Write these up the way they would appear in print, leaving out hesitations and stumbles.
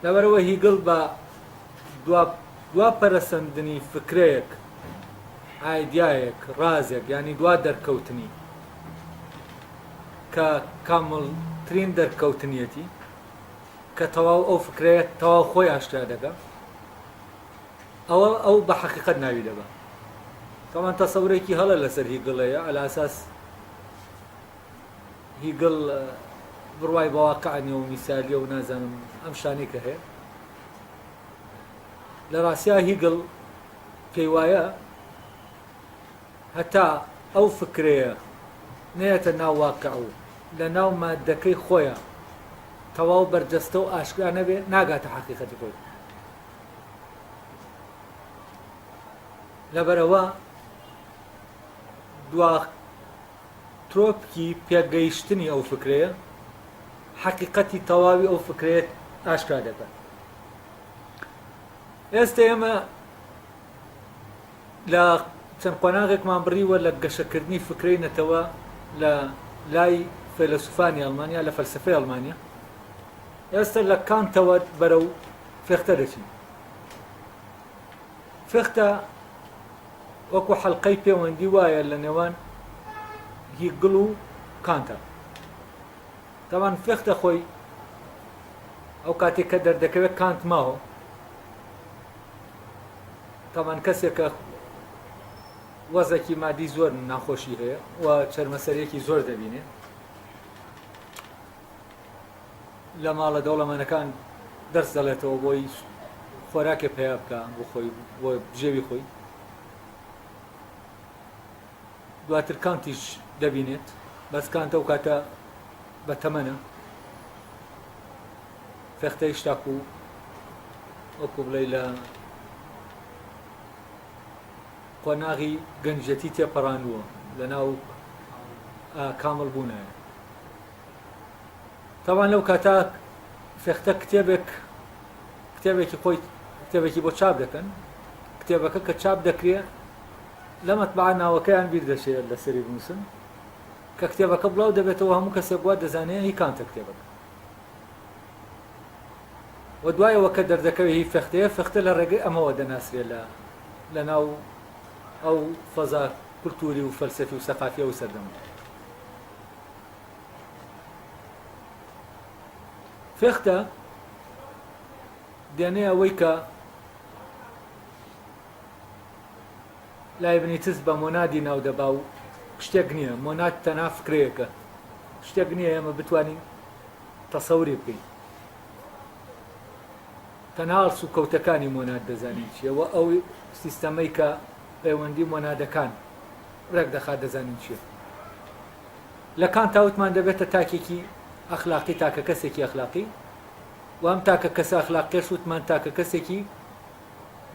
لەبەرەوە هیگڵ بە دوا پەرەسەندنی فکرەیەک ئایدیایەک ڕازێک ینی دوا دەرکەوتنی کە کامڵترین دەرکەوتنیەتی کە تەواو ئەو فکرەیە تەواو خۆی ئاشکرا دەکە ئەو بە حەقیقەت ناوی دەبە تاوان تەسەورێکی هەڵە لەسەر هیگڵەیە ئەلە ئاساس هیگڵ بڕوای بەواقعانیە و میسالیە و نازانم ئەم شانەی کە هەیە لە ڕاستیا هیگڵ پێی وایە هەتا ئەو فکرەیە نەیەتە ناو واقع و لە ناو مادەکەی خۆیە تەواو بەرجەستە و ئاشکرا نەبێ ناگاتە حەقیقەتی خۆی لەبەرەوە دوا ترۆپکی پێگەیشتنی ئەو فکرەیە حەقیقەتی تەواوی ئەو فکرێت ئاشکرا دەکات ئێستا ئێمە لە چەند قۆناغێکمان بڕیوە لە گەشەکردنی فکرەی نەتەوە لە لای فەیلسوفانی ئەڵمانیا لە فەلسفەی ئەڵمانیا ئێستا لە کانتەوە بەرەو فێختە دەچین فێختە وەکو حەڵقەی پەیوەندی وایە لە نێوان هیگڵ و کانتە تاوان فێختە خۆی ئەو کاتێک کە دەردەکەوێت کانت ماوە تاوان کەسێکە وەزێکی مادی زۆر ناخۆشی هەیە و چەرمەسەرێکی زۆر دەبینێ لە ماڵە دەوڵەمەنەکان دەرس دەڵێتەوە بۆی خۆراکێ پێیا بکە بۆ خۆی بۆ بژێوی خۆی دواتر کانتیش دەبینێت بەس کانتە و کاتە بە تەمەنە فێختەی شتاک و وەکو بڵێ لە قۆناغی گەنجەتی تێپەڕانووە لە ناو کامڵ بوونایە تاوان لەو کاتا فێختە کتێبێکی خۆی کتێبێکی بۆ چاپ دەکەن کتێبەکە کە چاپ دەکرێت لە مەتبەعە ناوەکەیان بیر دەشێت لە سەری بنووسن کە کتێبەکە بڵاو دەبێتەوە هەموو کەسێک وا دەزانێت هی کانتە کتێبەکە و دوایەوە کە دەردەکەوێت هی فێختەیە فێختە لە ڕێگەی ئەمەوە دەناسرێت لە ناو ئەو فەزا کولتوری و فەلسەفی و سەقافیە و سەردەمە فێختە دێنێ ئەوەی کە لایبنیتس بە مۆنادی ناو دەبا و شتێک نییە مۆناد تەنها فکرەیەکە شتێک نییە ئێمە بتوانین تەسەوری بکەین تەنها هەڵس و کەوتەکانی مۆناد دەزانین چیەوە ئەو سیستەمەی کە پەیوەندی مۆنادەکان ڕێک دەخات دەزانین چیە لە کان تاوتمان دەبێتە تاکێکی ئەخلاقی تاکە کەسێکی ئەخلاقی و ئەم تاکە کەسە ئەخلاقیش وتمان تاکە کەسێکی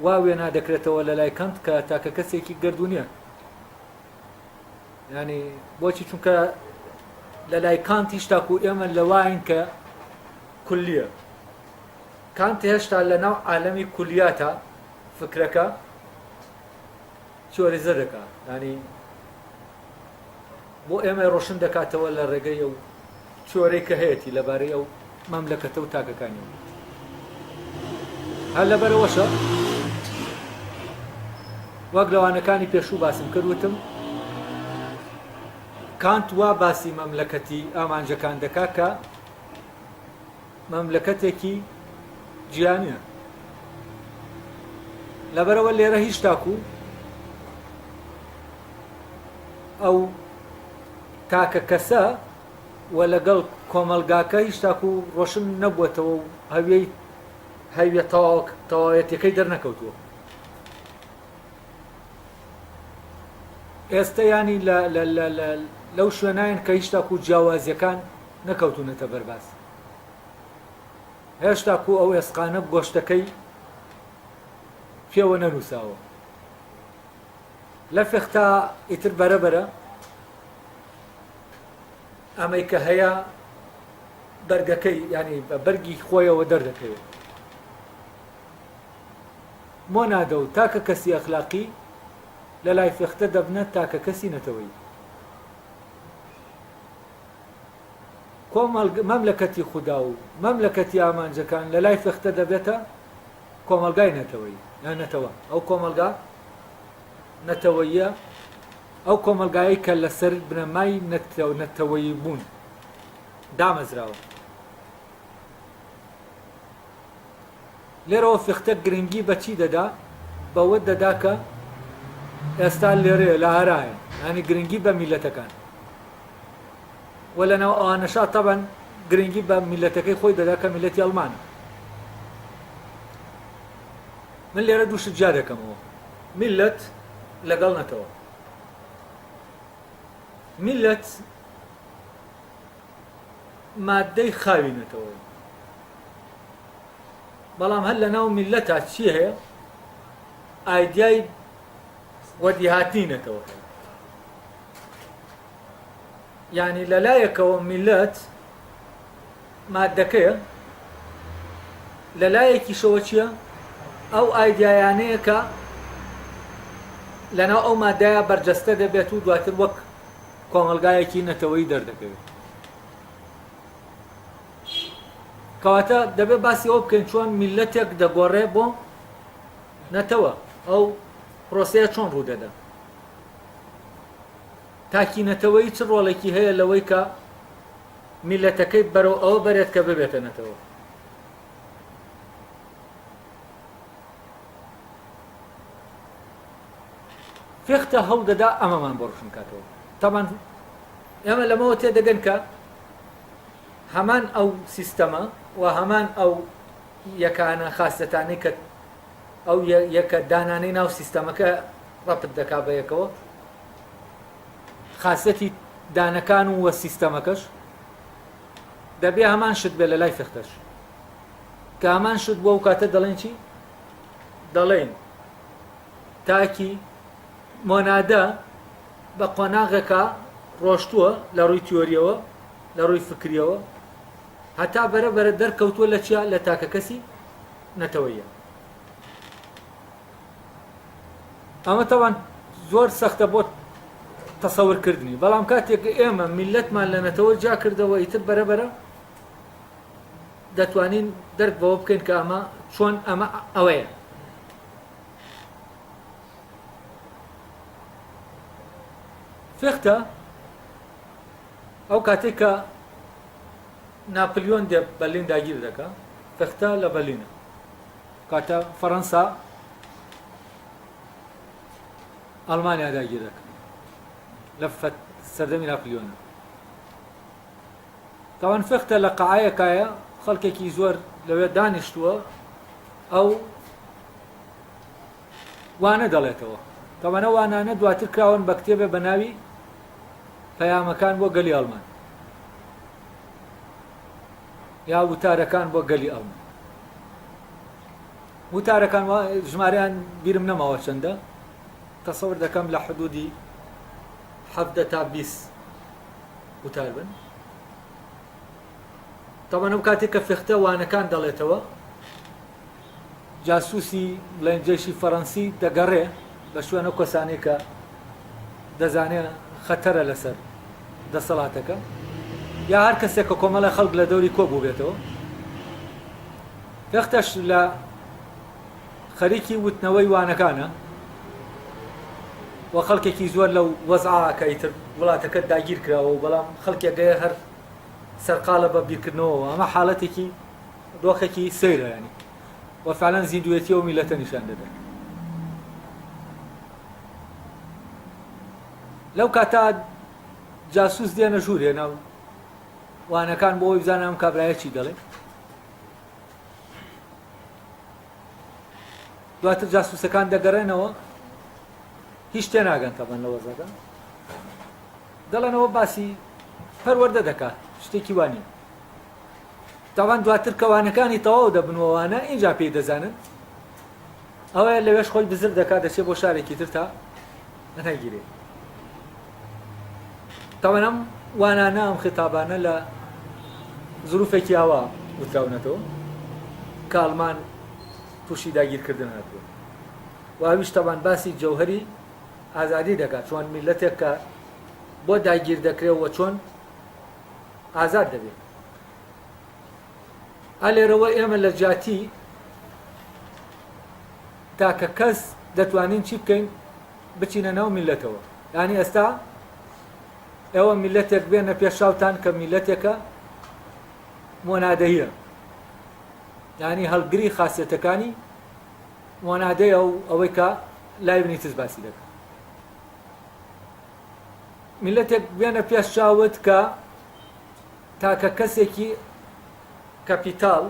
وا وێنا دەکرێتەوە لە لای کەنت کە تاکە کەسێکی گردوونیە ینی بۆچی چونکە لە لای کانتیش تاکو ئێمە لەواین کە کولیە کانت هێشتا لە ناو عالەمی کولیاتە فکرەکە چۆریزە دەکات ینی بۆ ئێمە ڕۆشن دەکاتەوە لە ڕێگەی ئەو چۆرەی کە هەیەی لەبارەی ئەو مەملەکەتە و تاکەکانی هەر لەبەرەوەشە وەک لەوانەکانی پێشوو باسم کردوتم کانت وا باسی مەملەکەتی ئامانجەکان دەکا کە مەملەکەتێکی جیانیە لەبەرەوە لێرە هیچ تاکو ئەو تاکە کەسە و لەگەڵ کۆمەلگاکە هیچ تاکو ڕۆشن نەبووەتەوە و هەویە تەواوەتەکەی دەرنەکەوتووە ئێستا ینی لەو شوێنایەن کە هیچ تاکو جیاوازیەکان نەکەوتونەتە بەرباز هێشتا کو ئەو ئێسقانە گۆشتەکەی پێوە نەنووساوە لە فێختا ئیتر بەرەبەرە ئەمەی کە هەیە بەرگەکەی ینی بەرگی خۆیەوە دەردەکەوێت مۆنادە و تاکە کەسی ئەخلاقی لە لای فێختە دەبنە تاکە کەسی نەتەوەی مەملەکەتی خودا و مەملەکەتی ئامانجەکان لە لای فێختە دەبێتە کۆمەلگای نەتەوەیی نەتەوە ئەو کۆمەلگا نەتەوەیە ئەو کۆمەلگایی کە لەسەر بنەمای نەتەوەیی بوون دامەزراوە. لێرەوە فێختە گرنگی بەچی دەدا بەوە دەدا کە ئێستا لێرەیە لە هەرایە ینی گرنگی بە میلەتەکان و لەناو ئەوانەشا تەبەن گرنگی بە میلەتەکەی خۆی دەدا کە میلەتی ئەڵمانە. من لێرە دووشت جا دەکەمەوە میلەت لەگەڵ نەتەوە. میلەت مادەی خاوی نەتەوە بەڵام هەر لەناو میلەتە چی هەیە ئایدیای وەدیهاتی نەتەوە یعنی لەلایەکەوە میلەت مادەکەیە لەلایەکیشەوە چییە ئەو ئایدیایانەیە کە لەناو ئەو مادەیە بەرجەستە دەبێت و دواتر وەک کۆمەلگایەکی نەتەوەیی دەردەکەوێت. کەواتە دەبێت باسی ئەوە بکەین چۆن میلەتێک دەگۆڕێ بۆ نەتەوە ئەو پرۆسەیە چۆن ڕوو دەدا تاکی نەتەوەی چ ڕۆڵێکی هەیە لەوەی کە میلەتەکەی بەرەو ئەوە بەرێت کە ببێتە نەتەوە. فێختە هەڵ دەدا ئەمەمان بۆ ڕشن کاتەوە. تامان ئێمە لەمەوە تێدەگەن کە هەمان ئەو سیستەمە و هەمان ئەو یەکانە خاستەتانەی کە ئەو یەکە دانانەی ناو سیستەمەکە ڕەپت دەکا بە یەکەوە خاستەتی دانەکان و سیستەمەکەش دەبێ هەمان شت بێ لە لای فێختەش کە هەمان شت بۆ ئەو کاتە دەڵێن چی دەڵێن تاکی مۆنادە بە قۆناغێکە ڕۆشتووە لە ڕووی تیۆریەوە لە ڕووی فکریەوە هەتا بەرەبەرە دەرکەوتووە لە چیا لە تاکە کەسی نەتەوەیە. ئەمە تەوان زۆر سەختە بۆ تەسەورکردنی بەڵام کاتێک ئێمە میلەتمان لە نەتەوە جا کردەوە ئیتر بەرەبەرە دەتوانین دەرک بەوە بکەین کە ئەمە چۆن ئەمە ئەوەیە. فێختە ئەو کاتێک کە ناپلیۆن دێ بەرلین داگیر دەکا فێختە لە بەرلینە کاتە فەڕەنسا ئەڵمانیا داگیر دەکە لە سەردەمی ناپلیۆنە. تاوان فێختە لە قەعایەکایە خەڵکێکی زۆر لەوێ دانیشتووە ئەو وانە دەڵێتەوە تاوانە وانانە دواتر کراون بە کتێبێ بە ناوی پەیامەکان بۆ گەلی ئەڵمان یا وتارەکان بۆ گەلی ئەڵمان. وتارەکان ژمارەیان بیرم نەماوە چەندە تەسەور دەکەم لە حدودی 17 تا 20 وتار بن. تاوان ئەو کاتێک کە فێختە وانەکان دەڵێتەوە جاسووسی بڵێنجێشی فەڕەنسی دەگەڕێ بە شوێنە کۆسانەی کە دەزانێت خەتەرە لەسەر دەسەڵاتەکە یا هەر کەسێک کە کۆمەڵە خەڵک لە دەوری کۆ بوو بێتەوە. فێختەش لە خەریکی وتنەوەی وانەکانە و خەڵکێکی زۆر لەو وەزعاکە ئیتر وڵاتەکە داگیر کراوە و بەڵام خەڵکێکگەیە هەر سەرقالە بە بیرکردنەوە ئەمە حاڵەتێکی دۆخێکی سەیرە ینی و فعلەن زیندوێتی و میلەتە نیشان دەدەن. لەو کاتا جاسووس دێنە ژوورێ ناو وانەکان بۆ ئەوی بزانم کابرایە چی دەڵێ. دواتر جاسووسەکان دەگەڕێنەوە هیچ تێ ناگەن تەبەن لە وەزەکە دەڵێنەوە باسی پەروەردە دەکات شتێکی وانە. تاوان دواتر کەوانەکانی تەواو دەبنەوەوانە ئینجا پێی دەزانن ئەوەیە لەوێش خۆی بزر دەکات دەچێت بۆ شارێکی تر تا نەگیرێ. تاوان ئەم وانانە ئەم خێتابانە لە زروفێکی ئاوا وتراونەتەوە کە ئەڵمان تووشی داگیرکردن هاتووە و ئەویش تاوان باسی جەوهەری ئازادی دەکات چۆن میلەتێک کە بۆ داگیر دەکرێت و چۆن ئازاد دەبێت. ئەلێرەوە ئێمە لە جاتی تاکە کەس دەتوانین چی بکەین بچینە ناو میلەتەوە. یعنی ئێستا ئێوە میلەتێک بێنە پێشاوتان کە میلەتێکە مۆنادەیە، یعنی هەڵگری خاسیەتەکانی مۆنادەیە و ئەوەی کە لای بنیتز باسی دەکات. میلەتێک بێنە پێشاوت کە تاکە کەسێکی کەپیتاڵ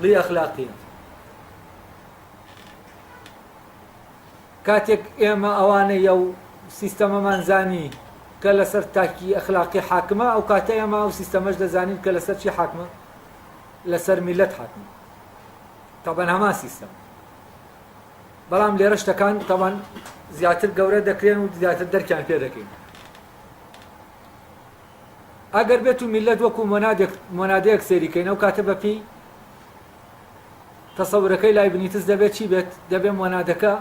لی ئەخلاقیە. کاتێک ئێمە ئەوانەیە و سیستەمەمان زانی کە لەسەر تاکی ئەخلاقی حاکمە، ئەو کاتە ئێمە ئەو سیستەمەش دەزانین کە لەسەر چی حاکمە؟ لەسەر میلەت حاکمە. تەبەن هەمان سیستەم. بەڵام لێرە شتەکان تەبەن زیاتر گەورە دەکرێن و زیاتر دەرکیان پێ دەکەین. ئەگەر بێت و میلەت وەکو مۆنادەیەک سێریکەین، ئەو کاتە بەپی تەسەورەکەی لای بنیتز دەبێت چی بێت؟ دەبێت مۆنادەکە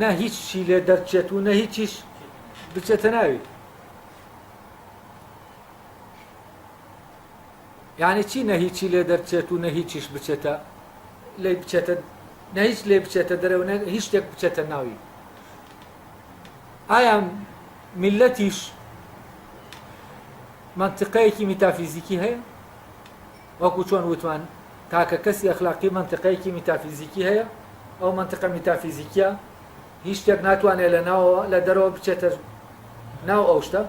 نە هیچی لێ دەرچێت و نە هیچیش بچێتە ناوی. یعنی چی نە هیچی لێ دەرچێت و نە هیچیش بچێتە لێ بچێتە نە هیچ لێ بچێتە دەرەوە نە هیچ شتێک بچێتە ناوی. ئایا میلەتیش منطقەیەکی میتافیزیکی هەیە؟ وەکو چۆن وتمان تاکە کەسی ئەخلاقی منطقەیەکی میتافیزیکی هەیە، ئەو منطقە میتافیزیکیە هیچ شتێک ناتوانێت لە ناوەوە لە دەرەوە بچێتە ناو ئەو شتە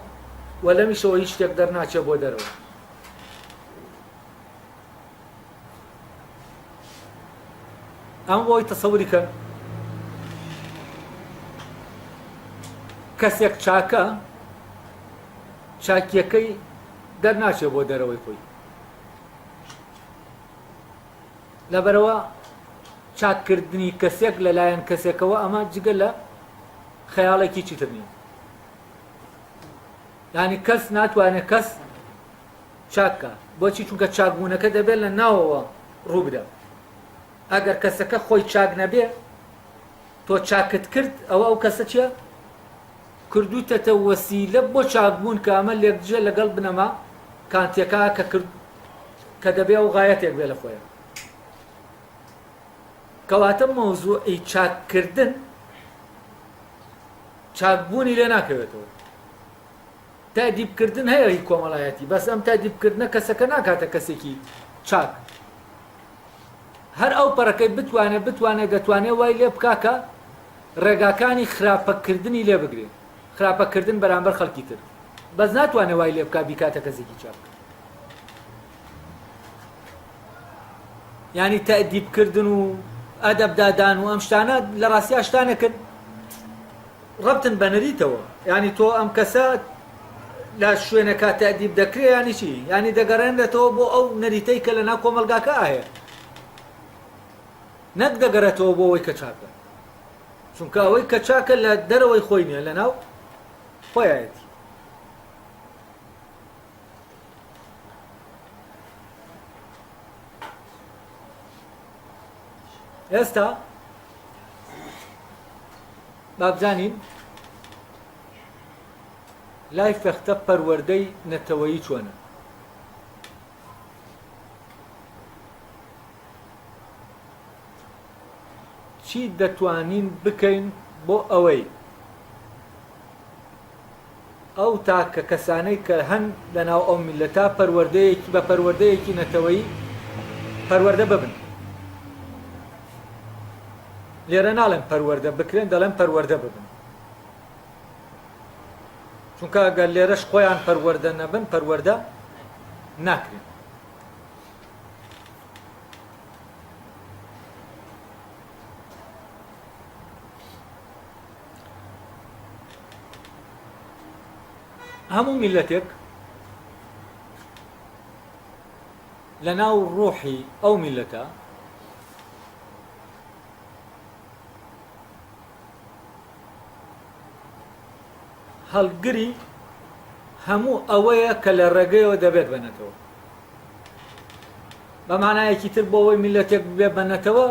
و لەمیشەوە هیچ شتێک دەرناچێت بۆ دەرەوە. ئەم بۆی تەسەووری کە کەسێک چاکە چاکیەکەی دەرناچێت بۆ دەرەوەی خۆی. لەبەرەوە چاککردنی کەسێک لەلایەن کەسێکەوە ئەمە جگە لە خەیاڵێکی چیتر نییە. یعنی کەس ناتوانێت کەس چاککە. بۆچی؟ چونکە چاکبوونەکە دەبێت لە ناوەوە ڕوو بدە. ئەگەر کەسەکە خۆی چاک نەبێ تۆ چاکت کرد، ئەو کەسە چیە؟ کردوتەتە وەسیلە بۆ چاکبوون کە ئەمە لێکجێ لەگەڵ بنەما کانتێکا کە دەبێ و غایەتێک بێ لە خۆیە. کەواتە مەوزوعی چاککردن چاکبوونی لێ ناکەوێتەوە. تادیبکردن هەیە هی کۆمەڵایەتی، بەس ئەم تادیبکردنە کەسەکە ناکاتە کەسێکی چاک. هەر ئەو پەڕەکەی بتوانێت دەتوانێت وای لێ بکاکە ڕێگاکانی خراپەکردنی لێ بگرێت، خراپەکردن بەرامبەر خەڵکی تر، بەس ناتوانێت وای لێ بکا بیکاتە کەسێکی چاک. یعنی تادیبکردن و ئەدەبدادان و ئەم شتانە لە ڕاستیە شتانێکن ڕەبتن بە نەریتەوە. یعنی تۆ ئەم کەسە لە شوێنەکە تادیب دەکرێت، یعنی چی؟ یعنی دەگەڕێنێتەوە بۆ ئەو نەریتەی کە لە ناو کۆمەلگاکە هەیە، نەک دەگەڕێتەوە بۆ ئەوەی کە چاکە. چونکە ئەوەی کە چاکە لە دەرەوەی خۆی نییە، لە ناو خۆیەتی. ئێستا بابزانین لای فەختە پەروەردەی نەتەوەیی چۆنە. چی دەتوانین بکەین بۆ ئەوەی ئەو تاکە کەسانەی کە هەن لەناو ئەو میلەتە پەروەردەیەکی بە پەروەردەیەکی نەتەوەیی پەروەردە ببن. لێرە ناڵێن پەروەردە بکرێن، دەڵێن پەروەردە ببن. چونکە ئەگەر لێرەش خۆیان پەروەردە نەبن پەروەردە ناکرێن. هەموو میلەتێک لە ناو ڕۆحی ئەو میلەتە هەڵگری هەموو ئەوەیە کە لە ڕێگەیەوە دەبێت بنێتەوە. بە معنایەکی تر بۆ ئەوەی میلەتێک ببێ بنێتەوە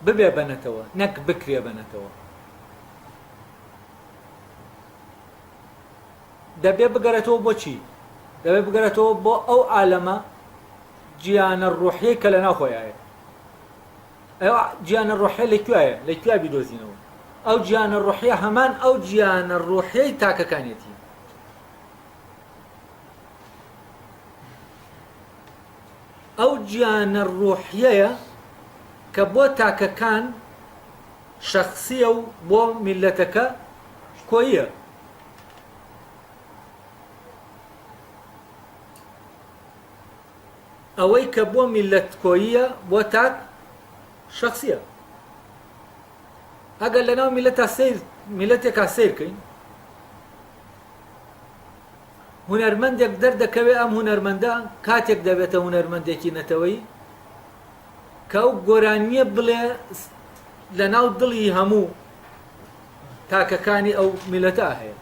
ببێ بنێتەوە، نەک بکرێ بنێتەوە. دەبێ بگەڕێتەوە بۆ چی؟ دەبێت بگەرێتەوە بۆ ئەو عالەمە گیانە ڕۆحیەی کە لەناو خۆیایە. ئەو گیانە ڕۆحیە لەکوایە؟ لەکوای بیدۆزینەوە؟ ئەو گیانە ڕۆحیە هەمان ئەو گیانە ڕۆحیەی تاکەکانێتی. ئەو گیانە ڕۆحیەیە کە بۆ تاکەکان شەخسیە و بۆ میلەتەکە کۆییە. ئەوەی کە بۆ میلەت کۆییە بۆ تاک شەخسیە. ئەگەر لەناو میلەتێکا سیرکەین، هونەرمەندێک دەردەکەوێت ئەم هونەرمەندە کاتێک دەبێتە هونەرمەندێکی نەتەوەی کە ئەو گۆرانیە بڵێ لەناو دڵی هەموو تاکەکانی ئەو میلەتە هەیە.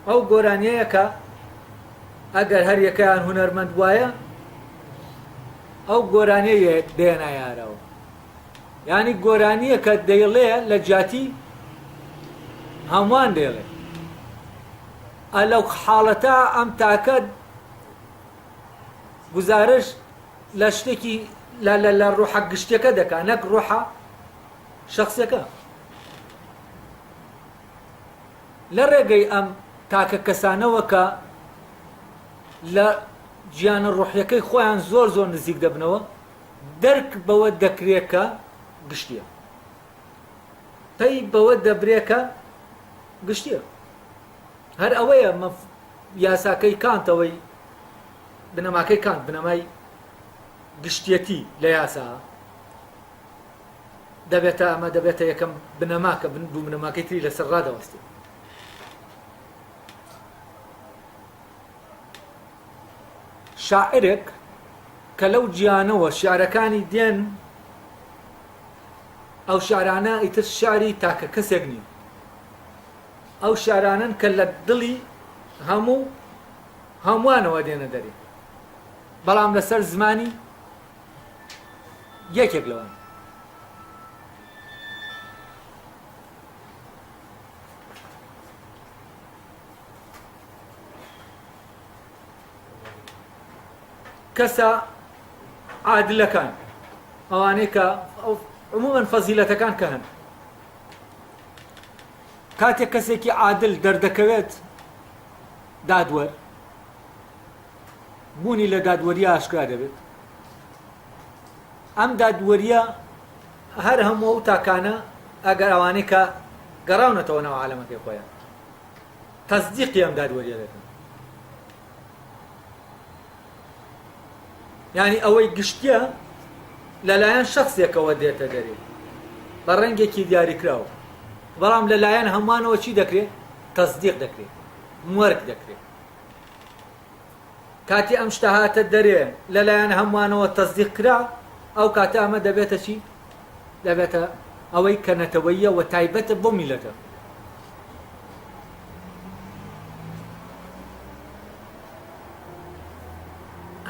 ئەو گۆرانیەیە کە ئەگەر هەر یەکەیان هونەرمەند وایە ئەو گۆرانیە دێنە یارەوە. یعنی گۆرانیە کە دەیڵێ لە جاتی هەمووان دێڵێ لەو حاڵەتە ئەم تاکە گزارش لە شتێکی لە ڕۆحە گشتەکە دەکا، نەک ڕۆحە شەخسەکە. لە ڕێگەی ئەم تاکە کەسانەوە کە لە گیانە ڕۆحیەکەی خۆیان زۆر زۆر نزیک دەبنەوە، دەرک بەوە دەکرێت کە گشتیە، پێی بەوە دەبرێت کە گشتیە. هەر ئەوەیە یاساکەی کانتەوەی بنەماکەی کانت، بنەمای گشتیەتی لە یاسا دەبێتە ئەمە دەبێتە یەکەم بنەماکە دوو بنەماکەی تری لەسەر ڕادەوەستی. شاعرێک کە لەو گیانەوە شیعرەکانی دێن، ئەو شیعرانە ئیتر شیعری تاکە کەسێک نین. ئەو شیعرانن کە لە دڵی هەمووانەوە دێنە دەرێ، بەڵام لەسەر زمانی یەکێک لەوان. کەسە عادلەکان، ئەوانەی کە عمومەن فەزیلەتەکان کە هەن، کاتێک کەسێکی عادل دەردەکەوێت دادوەر، بوونی لە دادوەریە ئاشکرا دەبێت. ئەم دادوەریە هەر هەموو ئەو تاکانە ئەگەر ئەوانەی کە گەڕاونەتەوە ناو عالەمەکەی خۆیان تەصدیقی ئەم دادوەریە دەکەن. یعنی ئەوەی گشتیە لەلایەن شخصێکەوە دێتە دەرێ بە ڕەنگێکی دیاریکراوە، بەڵام لەلایەن هەمووانەوە چی دەکرێت؟ تەصدیق دەکرێت، مۆرگ دەکرێت. کاتی ئەم شتە هاتە دەرێ لەلایەن هەمووانەوە تەصدیق کرا، ئەو کاتە ئەمە دەبێتە چی؟ دەبێتە ئەوەی کە نەتەوەییە و تایبەتە بۆ میلەتە.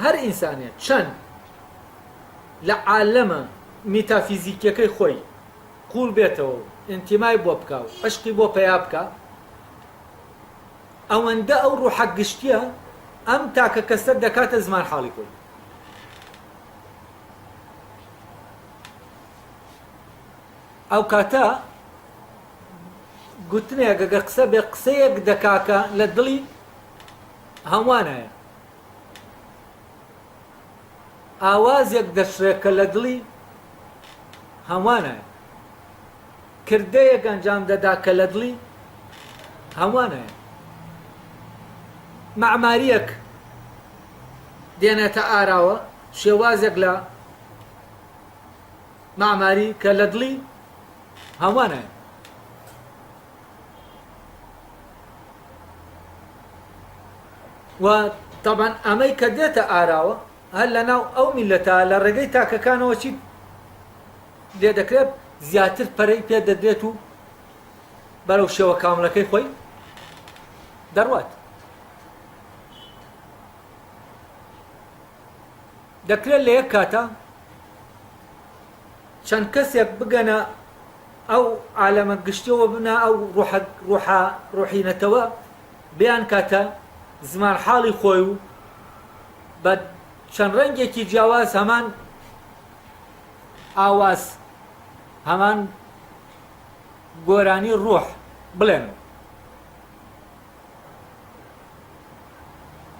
هەر ئینسانێک چەند لە عالەمە میتافیزیکیەکەی خۆی قوڵ بێتەوە، ئینتیمای بۆ بکە و عشقی بۆ پەیا بکە، ئەوەندە ئەو ڕوحە گشتیە ئەم تاکە کەسە دەکاتە زمان حاڵی خۆی. ئەو کاتە گوتنێک ئەگەر قسە بێ قسەیەک دەکاکە لە دڵی هەمووانایە، ئاوازێک دەشرێکە لە دڵی هەمووانایە، کردەیەک ئەنجام دەدا کە لە دڵی هەمووانایە، معماریەک دێنێتە ئاراوە، شێوازێک لە معماری کە لە دڵی هەمووانایە. و طبعا ئەمەی کە دێتە ئاراوە هەر لەناو ئەو میلەتە لە ڕێگەی تاکەکانەوە چی لێ دەکرێت؟ زیاتر پەرەی پێ دەدرێت و بەرەو شێوە کاملەکەی خۆی دەڕوات. دەکرێت لە یەک کاتە چەند کەسێک بگەنە ئەو عالەمە گشتیەوە بنە ئەو ڕوحینەتەوە، بیان کاتە زمان حاڵی خۆی و بە چەند ڕەنگێکی جیاواز هەمان ئاواز هەمان گۆرانی ڕۆح بڵێن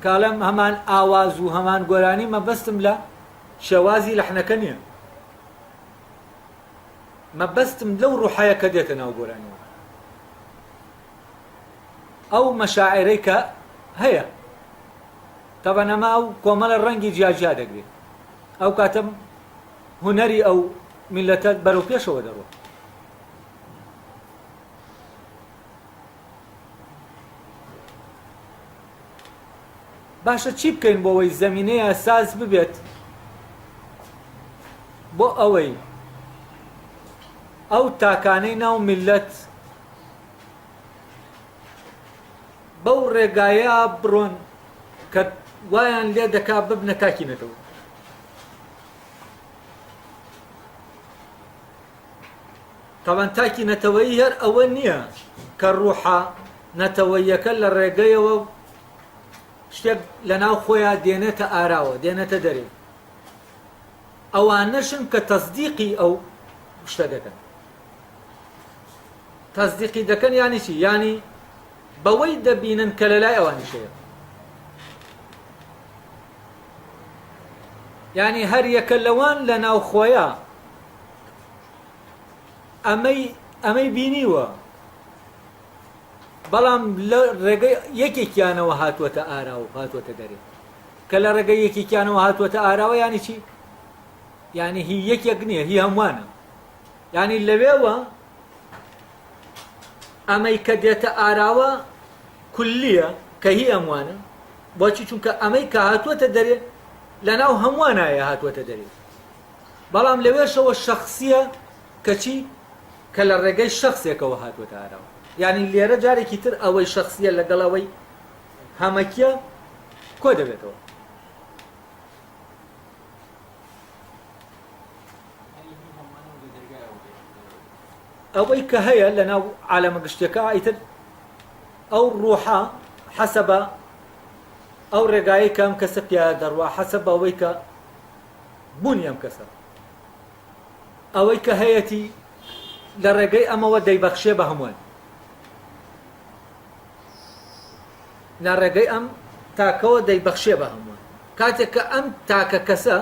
کاڵم هەمان ئاواز و هەمان گۆرانی مەبەستم لە شێوازی لەحنەکە نییە مەبەستم لەو ڕوحەیە کە دێتە ناو گۆرانیەوە ئەو مەشاعرەی کە هەیە تەبەن ئەمە ئەو کۆمەڵە ڕەنگی جیاجیا دەگرێت ئەو کاتە هونەری ئەو میلەتە بەرەو پێشەوە دەڕۆ باشە چی بکەین بۆ ئەوەی زەمینەیە ساز ببێت بۆ ئەوەی ئەو تاکانەی ناو میلەت بەو ڕێگایە بڕۆن کە وایان لێ دەکا ببنە تاکینەتەوە تاوان تاکی نەتەوەیی هەر ئەوە نییە کە ڕوحە نەتەوەیەکە لە ڕێگەیەوە شتێک لە ناو خۆیان دێنێتە ئاراوە دێنێتە دەرێ ئەوانەشن کە تەصدیقی ئەو شتە دەکەن تەصدیقی دەکەن یانی چی یانی بەوەی دەبینن کە لەلای ئەوانیشەیە یعنی هەر یەکە لەوان لە ناو خۆیە ئەمەی بینیوە بەڵام لە ڕێگەی یەکێکیانەوە هاتووەتە ئاراوە هاتووەتە دەرێ کە لە ڕێگەی یەکێکیانەوە هاتووەتە ئاراوە یانی چی یعنی هی یەکێک نییە هی هەمووانە یعنی لەوێوە ئەمەی کە دێتە ئاراوە کولیە کە هی هەمووانە بۆچی چونکە ئەمەی کە هاتووەتە دەرێ لە ناو هەمووانایە هاتووەتە دەرێ بەڵام لەوێشەوە شەخصیە کەچی کە لە ڕێگەی شەخصێکەوە هاتووەتە ئاراوە یعنی لێرە جارێکی تر ئەوەی شەخصیە لەگەڵەوەی هەمەکیە کۆ دەبێتەوە ئەوەی کە هەیە لە ناو عالەمە گشتەکە ئیتر ئەو ڕوحە حەسەبە ئەو ڕێگایی کە ئەم کەسە پیا دەڕوا حەسەبە ئەوەی کە بوونی ئەم کەسە ئەوەی کە هەیەی لە ڕێگەی ئەمەوە دەیبەخشێ بە هەمووان لە ڕێگەی ئەم تاکەوە دەیبەخشێ بە هەمووان کاتێک کە ئەم تاکە کەسە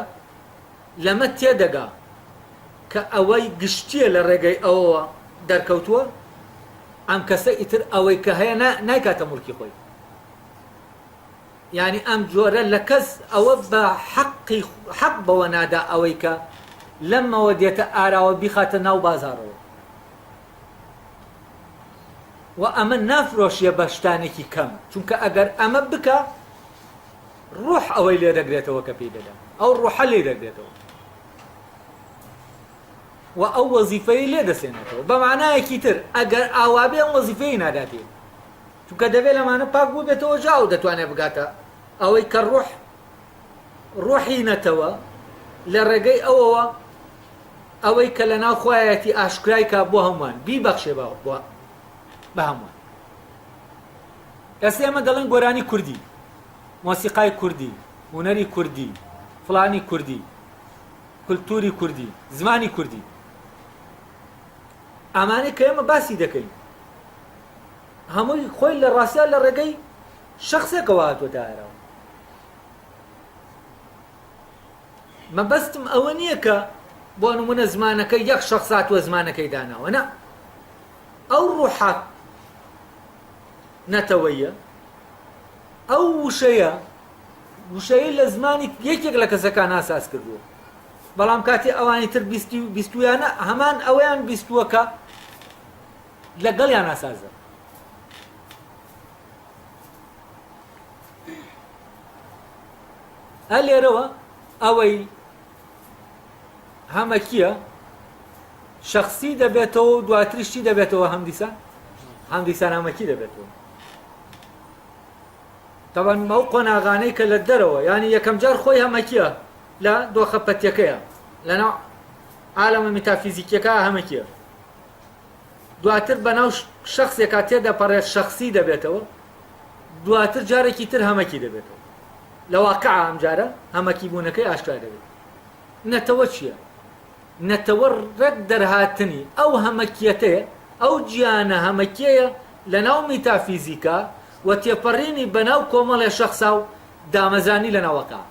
لەمە تێدەگا کە ئەوەی گشتیە لە ڕێگەی ئەوەوە دەرکەوتووە ئەم کەسە ئیتر ئەوەی کە هەیە نایکاتە موڵکی خۆی یعنی ئەم جۆرە لە کەس ئەوە بە حەق بەوە نادا ئەوەی کە لەمەوە دێتە ئاراوە بیخاتە ناو بازارەوە و ئەمە نافرۆشیە بە شتانێکی کەم چونکە ئەگەر ئەمە بکە ڕوح ئەوەی لێ دەگرێتەوە کە پێی دەدا ئەو ڕوحە لێ دەگرێتەوە و ئەو وەزیفەی لێ دەسێنێتەوە بە معنایەکی تر ئەگەر ئاوابێ ئەم وەزیفەی ناداتێ چونکە دەبێت لەمانە پاک بوو بێتەوە جاو دەتوانێت بگاتە ئەوەی کە ڕوحی نەتەوە لە ڕێگەی ئەوەوە ئەوەی کە لە ناو خۆیەتی ئاشکرای کا بۆ هەمووان بیبەخشێ بە هەمووان ئێستا ئێمە دەڵێن گۆرانی کوردی مۆسیقای کوردی هونەری کوردی فڵانی کوردی کولتوری کوردی زمانی کوردی ئەمانەی کە ئێمە باسی دەکەین هەمووی خۆی لە ڕاستیان لە ڕێگەی شەخصێکەوە هاتووەتە ئاراوە مەبەستم ئەوە نییە کە بۆ نمونە زمانەکەی یەک شەخص هاتووە زمانەکەی داناوە نا ئەو ڕوحە نەتەوەیە ئەو وشەیە لە زمانی یەکێک لە کەسەکان ئاساس کردووە بەڵام کاتی ئەوانی تر بیستویانە هەمان ئەوەیان بیستووە کە لەگەڵیان ئاسازە هە لێرەوە ئەوەی هەمەکیە شخصی دەبێتەوە و دواتریشتی دەبێتەوە هەمدیسان هەمەکی دەبێتەوە تەبەن ئەو قۆناغانەی کە لە دەرەوە ینی یەکەم جار خۆی هەمەکیە لە دۆخەپەتیەکەیە لەناو عالەمە میتافیزیکیەکە هەمەکیە دواتر بەناو شخصێکا تێدەپەڕێت شخصی دەبێتەوە دواتر جارێکی تر هەمەکی دەبێتەوە لە واقع ئەم جارە هەمەکی بوونەکەی ئاشکرا دەبێت نەتەوە چییە؟ نەتەوە ڕەت دەرهاتنی ئەو هەمەکیەتەیە ئەو گیانە هەمەکیەیە لە ناو میتافیزیکا و تێپەڕینی بەناو کۆمەڵێ شەخسا و دامەزانی لە ناوەکە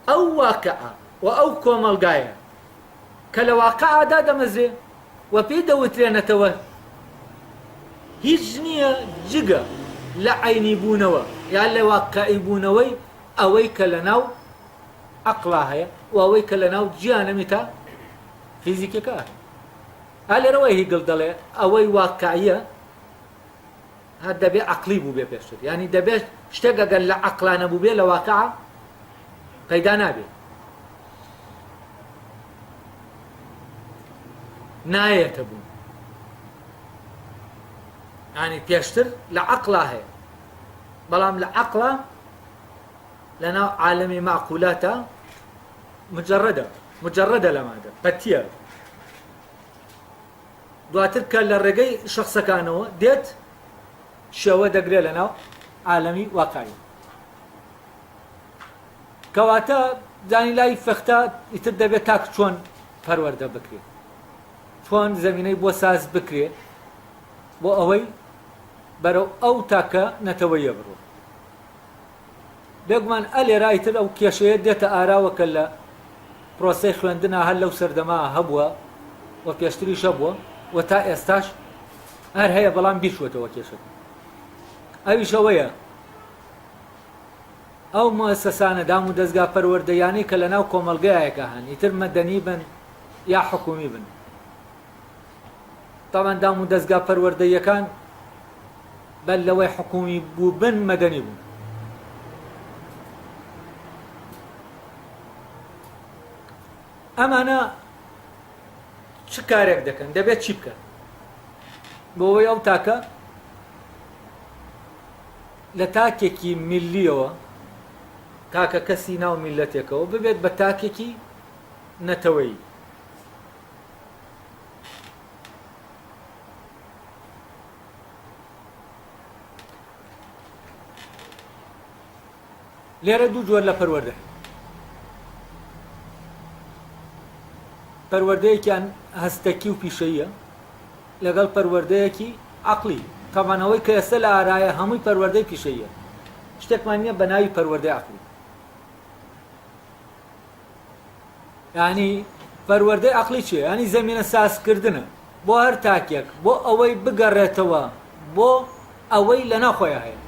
ئەو واقعە و ئەو کۆمەلگایە کە لە واقعادا دەمەزرێ و پێی دەوترێنێتەوە هیچ نییە جگە لە عینی بوونەوە یان لە واقعی بوونەوەی ئەوەی کە لە ناو عەقڵا هەیە و ئەوەی کە لە ناو گیانە میتا فیزیکەکە هەیە لێرەوەی هیگڵ دەڵێ ئەوەی واقعیە هەر دەبێ عەقلی بوو بێ پێشتر یعنی دەبێت شتێک ئەگەر لە عەقڵا نەبوو بێ لە واقعە پەیدا نابێت نایەتە بوو ینی پێشتر لە عەقڵا هەیە بەڵام لە عەقڵا لەناو عالەمی معقولاتە مجەڕەدە لە مادە پەتیە دواتر کە لە ڕێگەی شەخسەکانەوە دێت شەوە دەگرێت لەناو عالەمی واقعی کەواتە زانی لای فەختە ئیتر دەبێت تاک چۆن پەروەردە بکرێت چۆن زەمینەی بۆ ساز بکرێت بۆ ئەوەی بەرەو ئەو تاکە نەتەوەیە بڕۆ بێگومان ئەلێرا ئیتر ئەو کێشەیە دێتە ئاراوەکە لە پرۆسەی خوێندنە هەر لەو سەردەما هەبووە و پێشتریش هەبووە و تا ئێستاش هەر هەیە بەڵام بیرچووەتەوە کێشەکە ئەویشەوەیە ئەو مؤسسانە دام و دەستگا پەروەردەیانەی کە لەناو کۆمەڵگەیەکە هەن ئیتر مەدەنی بن یا حکومی بن تاوان دام و دەستگا پەروەردەیەکان بەل لەوەی حکومی بوو بن مەدەنی بوون ئەمانە چ کارێک دەکەن دەبێت چی بکەن بۆەوەی ئەو تاکە لە تاکێکی میلیەوە تاکە کەسی ناو میلەتێکەوە ببێت بە تاکێکی نەتەوەیی لێرە دوو جۆر لە پەروەردە پەروەردەیەکیان هەستەکی و پیشەییە لەگەڵ پەروەردەیەکی عەقلی تاوانەوەی کە ئێستا لە ئارایە هەمووی پەروەردەی پیشەییە شتێکمان نییە بە ناوی پەروەردەی عەقلی ینی پەروەردەی عەقلی چییە؟ ینی زەمینە سازکردنە بۆ هەر تاکێک بۆ ئەوەی بگەڕێتەوە بۆ ئەوەی لەناو خۆیان هەیە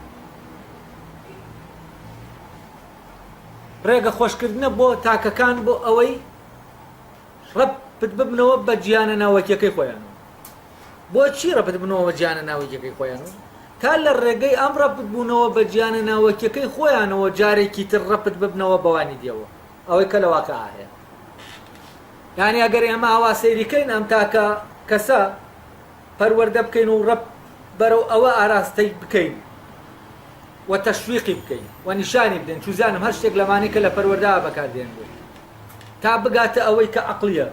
ڕێگە خۆشکردنە بۆ تاکەکان بۆ ئەوەی ڕەپت ببنەوە بە گیانە ناوەکیەکەی خۆیانەوە بۆچی ڕەپت بنەوە بە گیانە ناوەکیەکەی خۆیانەوە تا لە ڕێگەی ئەم ڕەپت بوونەوە بە گیانە ناوەکیەکەی خۆیانەوە جارێکی تر ڕەپت ببنەوە بەوانی دیەوە ئەوەی کە لە واقع هەیە یعنی ئەگەر ئێمە ئاوا سەیریکەین ئەم تاکە کەسە پەروەردە بکەین و ڕەپ بەرەو ئەوە ئاراستەی بکەین و تەشویقی بکەین و نیشانی بدەین چوزانم هەر شتێک لەمانەی کە لە پەروەردە بەکاردێنێت تا بگاتە ئەوەی کە عەقلیە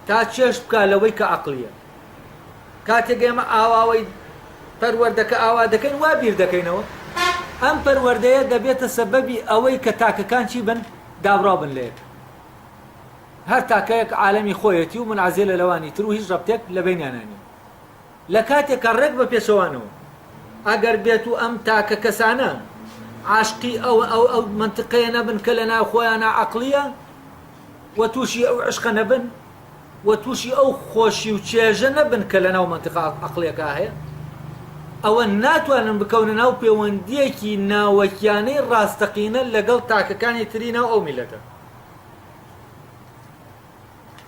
تا چێش بکە لەوەی کە عەقلیە کاتێک ئێمە ئاواوەی پەروەردەکە ئاوا دەکەین وا بیر دەکەینەوە ئەم پەروەردەیە دەبێتە سەبەبی ئەوەی کە تاکەکان چی بن دابڕا بن لە یەک هەر تاکەیەک عالەمی خۆیەتی و منعەزێ لە لەوانی تر و هیچ ڕەبتێک لە بینیانە نیە لە کاتێکە ڕێک بە پێچەوانەوە ئەگەر بێت و ئەم تاکە کەسانە عاشقی ئەو منتقەیە نەبن کە لە ناو خۆیانە عەقلیە و تووشی ئەو عشقە نەبن و تووشی ئەو خۆشی و چێژە نەبن کە لە ناو منتقە عەقلیەکە هەیە ئەوە ناتوانن بکەونە ناو پەیوەندیەکی ناوەکیانەی ڕاستەقینە لەگەڵ تاکەکانی تری ناو ئەو میلەتە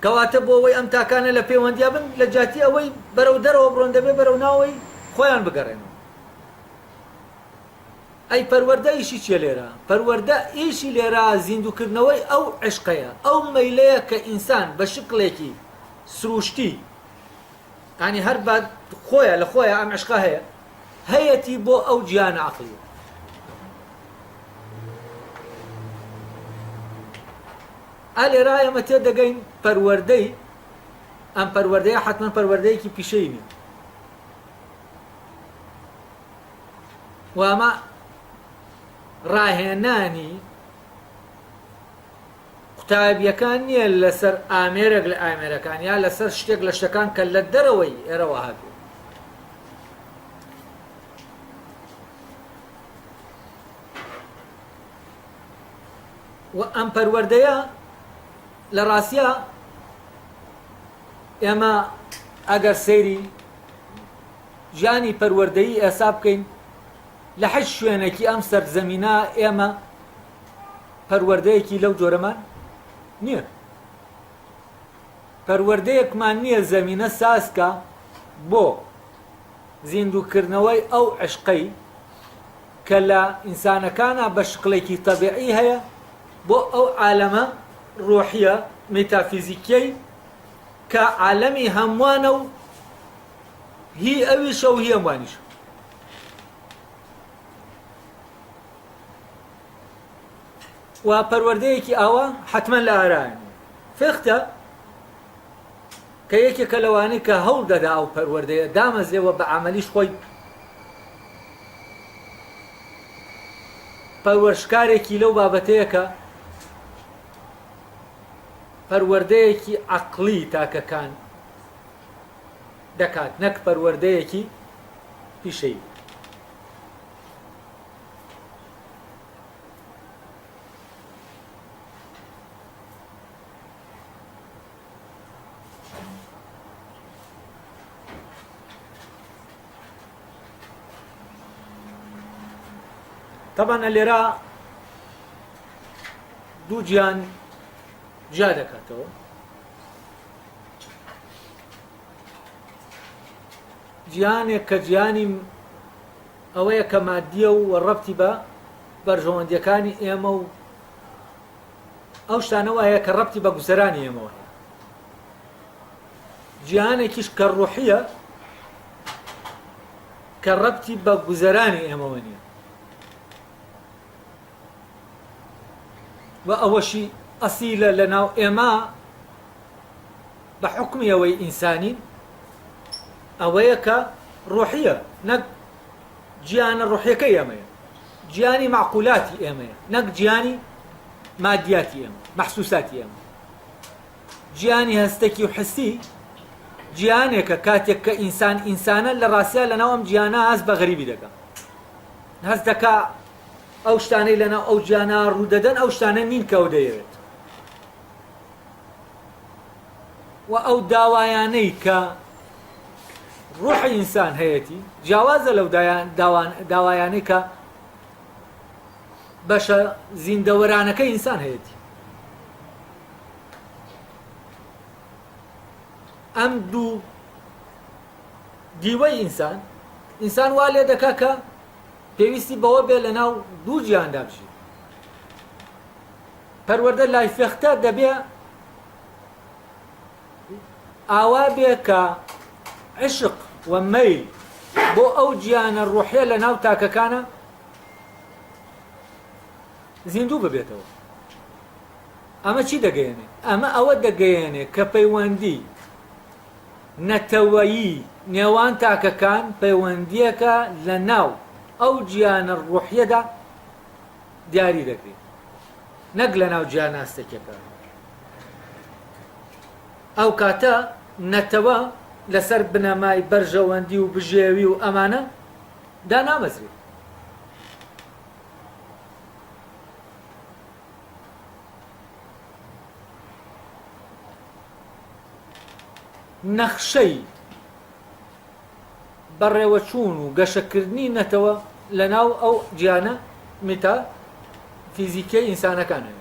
کەواتە بۆ ئەوەی ئەم تاکانە لە پەیوەندیا بن لە جاتی ئەوەی بەرەو دەرەوە بڕۆن دەبێ بەرەو ناوەی خۆیان بگەڕێنەوە ئەی پەروەردە ئیشی چیە لێرە؟ پەروەردە ئیشی لێرە زیندووکردنەوەی ئەو عشقەیە ئەو مەیلەیە کە ئینسان بە شکلێکی سروشتی ینی هەر بە خۆیە لە خۆیە ئەم عشقە هەیە هەیەتی بۆ ئەو گیانە عەقلیە ئا لێرە ئێمە تێدەگەین پەروەردەی کە لە ناو عەقڵە هەیە و لە ناو گیانە هەیە ئەوە چییە؟ ئەوە ئەوەیە کە ئینسان بە شکلێکی سروشتی ینی هەر بە خۆیە لە خۆیە ئەم عشقە هەیە هەیەتی بۆ ئەو گیانە عەقلیە ئەم پەروەردەیە حتمەن پەروەردەیەکی پیشەی نیە و ئەمە ڕاهێنانی قوتابیەکان نییە لەسەر ئامێرێک لە ئامێرەکان یا لەسەر شتێک لە شتەکان کە لە دەرەوەی ئێرەوە هاتووە و ئەم پەروەردەیە لە ڕاستیە ئێمە ئەگەر سەیری ژیانی پەروەردەیی ئێسا بکەین لە حەج شوێنێکی ئەم سەرزەمینە ئێمە پەروەردەیەکی لەو جۆرەمان نییە پەروەردەیەکمان نییە زەمینە ساسکە بۆ زیندووکردنەوەی ئەو عشقەی کە لە ئینسانەکانە بە شقلێکی تەبیعی هەیە بۆ ئەو عالەمە ڕۆحیە مێتافیزیکیەی کە عالەمی هەمووانە و هی ئەویشە و هی ئەموانیشە و پەروەردەیەکی ئاوا حتمەن لە ئارایە فێختە کە یەکێکە لەوانەی کە هەوڵ دەدا ئەو پەروەردەیە دامەزێەوە بە عەمەلیش خۆی پەروەردەشکارێکی لەو بابەتەیە کە پەروەردەیەکی عەقڵی تاکەکان دەکات نەک پەروەردەیەکی پیشەیی طبعا لێرە دوو گیان جا دەکاتەوە گیانێک کە گیانی ئەوەیە کە مادیە و ڕەبتی بە بەرژەوەندیەکانی ئێمە و ئەو شتانە وایە کە ڕەبتی بە گوزەرانی ئێمەوە گیانێکیش کە ڕوحیە کە ڕەبتی بە گوزەرانی ئێمەوە نییە و ئەوەشی ئەسیلە لەناو ئێمە بە حکمی ئەوەی ئینسانی ئەوەیە کە ڕوحیە نەک گیانە ڕوحیەکەی ئێمەیە گیانی معقولاتی ئێمەیە نەک گیانی مادیاتی ئێمە مەحسوساتی ئێمە گیانی هەستێکی و حسی گیانێکە کاتێک کە ئینسان ئینسانە لە ڕاستیە لەناو ئەم گیانە هەست بە غەریبی دەکات هەست دەکا ئەو شتانەی لەناو ئەو گیانە ڕوودەدەن ئەو شتانە نین کە ئەو دەیەوێت و ئەو داوایانەی کە ڕوحی ئینسان هەیەی جیاوازە لەو داوایانەی کە بەشە زیندەوەرانەکە ئینسان هەیەی ئەم دوو دیوەی ئینسان وا لێ دەکا کە پێویستی بەوە بێ لە ناو دوو گیاندا بژی پەروەردە لای فێختە دەبێ ئاوا بێ کە عشق و مەیل بۆ ئەو گیانە ڕوحیە لە ناو تاکەکانە زیندوو ببێتەوە ئەمە چی دەگەیەنێ ئەمە ئەوە دەگەیەنێ کە پەیوەندی نەتەوەیی نێوان تاکەکان پەیوەندیەکە لە ناو ئەو گیانە ڕوحیەدا دیاری دەکرێت نەک لە ناو گیان ئاستێکەکە ئەو کاتە نەتەوە لەسەر بنەمای بەرژەوەندی و بژێوی و ئەمانە دانامەزرێت نەخشەی بەڕێوەچوون و گەشەکردنی نەتەوە لە ناو ئەو گیانە مێتا فیزیکیی ئینسانەکانە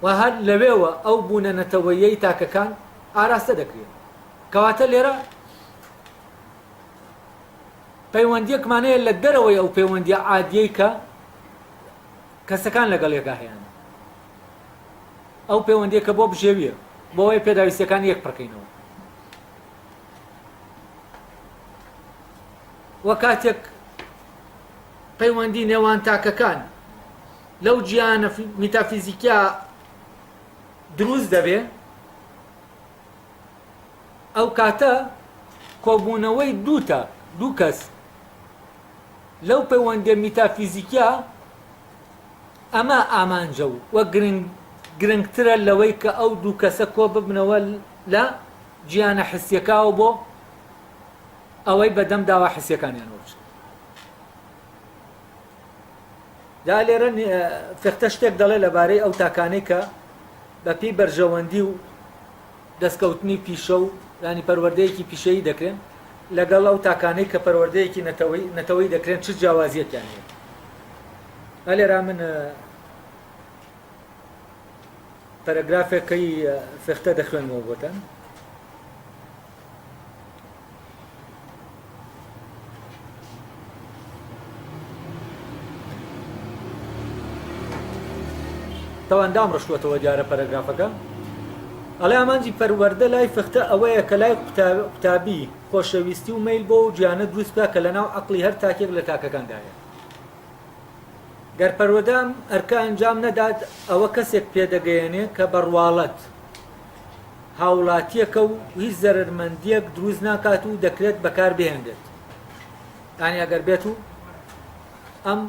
و هەر لەوێوە ئەو بوونە نەتەوەیەی تاکەکان ئاراستە دەکرێت کەواتە لێرە پەیوەندیەکمانەیە لە دەرەوەی ئەو پەیوەندیە عادیەی کە کەسەکان لەگەڵ یەکا هەیەن ئەو پەیوەندیە کە بۆ بژێویە بۆ ئەوەی پێداویستیەکان یەک پڕکەینەوە و کاتێک پەیوەندی نێوان تاکەکان لەو گیانە مێتافیزیکیا دروست دەبێ ئەو کاتە کۆبوونەوەی دوو کەس لەو پەیوەندە میتافیزیکیا ئەمە ئامانجە و وە گرنگترە لەوەی کە ئەو دوو کەسە کۆ ببنەوە لە گیانە حسیەکەوە بۆ ئەوەی بەدەم داوا حسیەکانیان وەرچێت. دا لێرە فێختە شتێک دەڵێ لەبارەی ئەو تاکانەی کە بەپی بەرژەوەندی و دەستکەوتنی پیشە و ینی پەروەردەیەکی پیشەیی دەکرێن لەگەڵ ئەو تاکانەی کە پەروەردەیەکی نەتەوەی دەکرێن چ جیاوازیەکیان هەیە. لێرا من پەرەگرافێکەی فێختە دەخوێنمەوە بۆتان. تەواندام ڕشتوەتەوە دیارە پەرەگرافەکە. ئەڵێ ئامانجی پەروەردە لای فێختە ئەوەیە کە لای قوتابی خۆشەویستی و میل بۆ و گیانە دروست بکە کە لەناو عەقڵی هەر تاکێک لە تاکەکاندایە. گەر پەروەردەم ئەرکە ئەنجام نەدات ئەوە کەسێک پێدەگەیەنێ کە بەڕواڵەت هاوڵاتیەکە و هیچ زەرمەندیەک دروست ناکات و دەکرێت بەکار بهێنرێت. یانی ئەگەر بێت و ئەم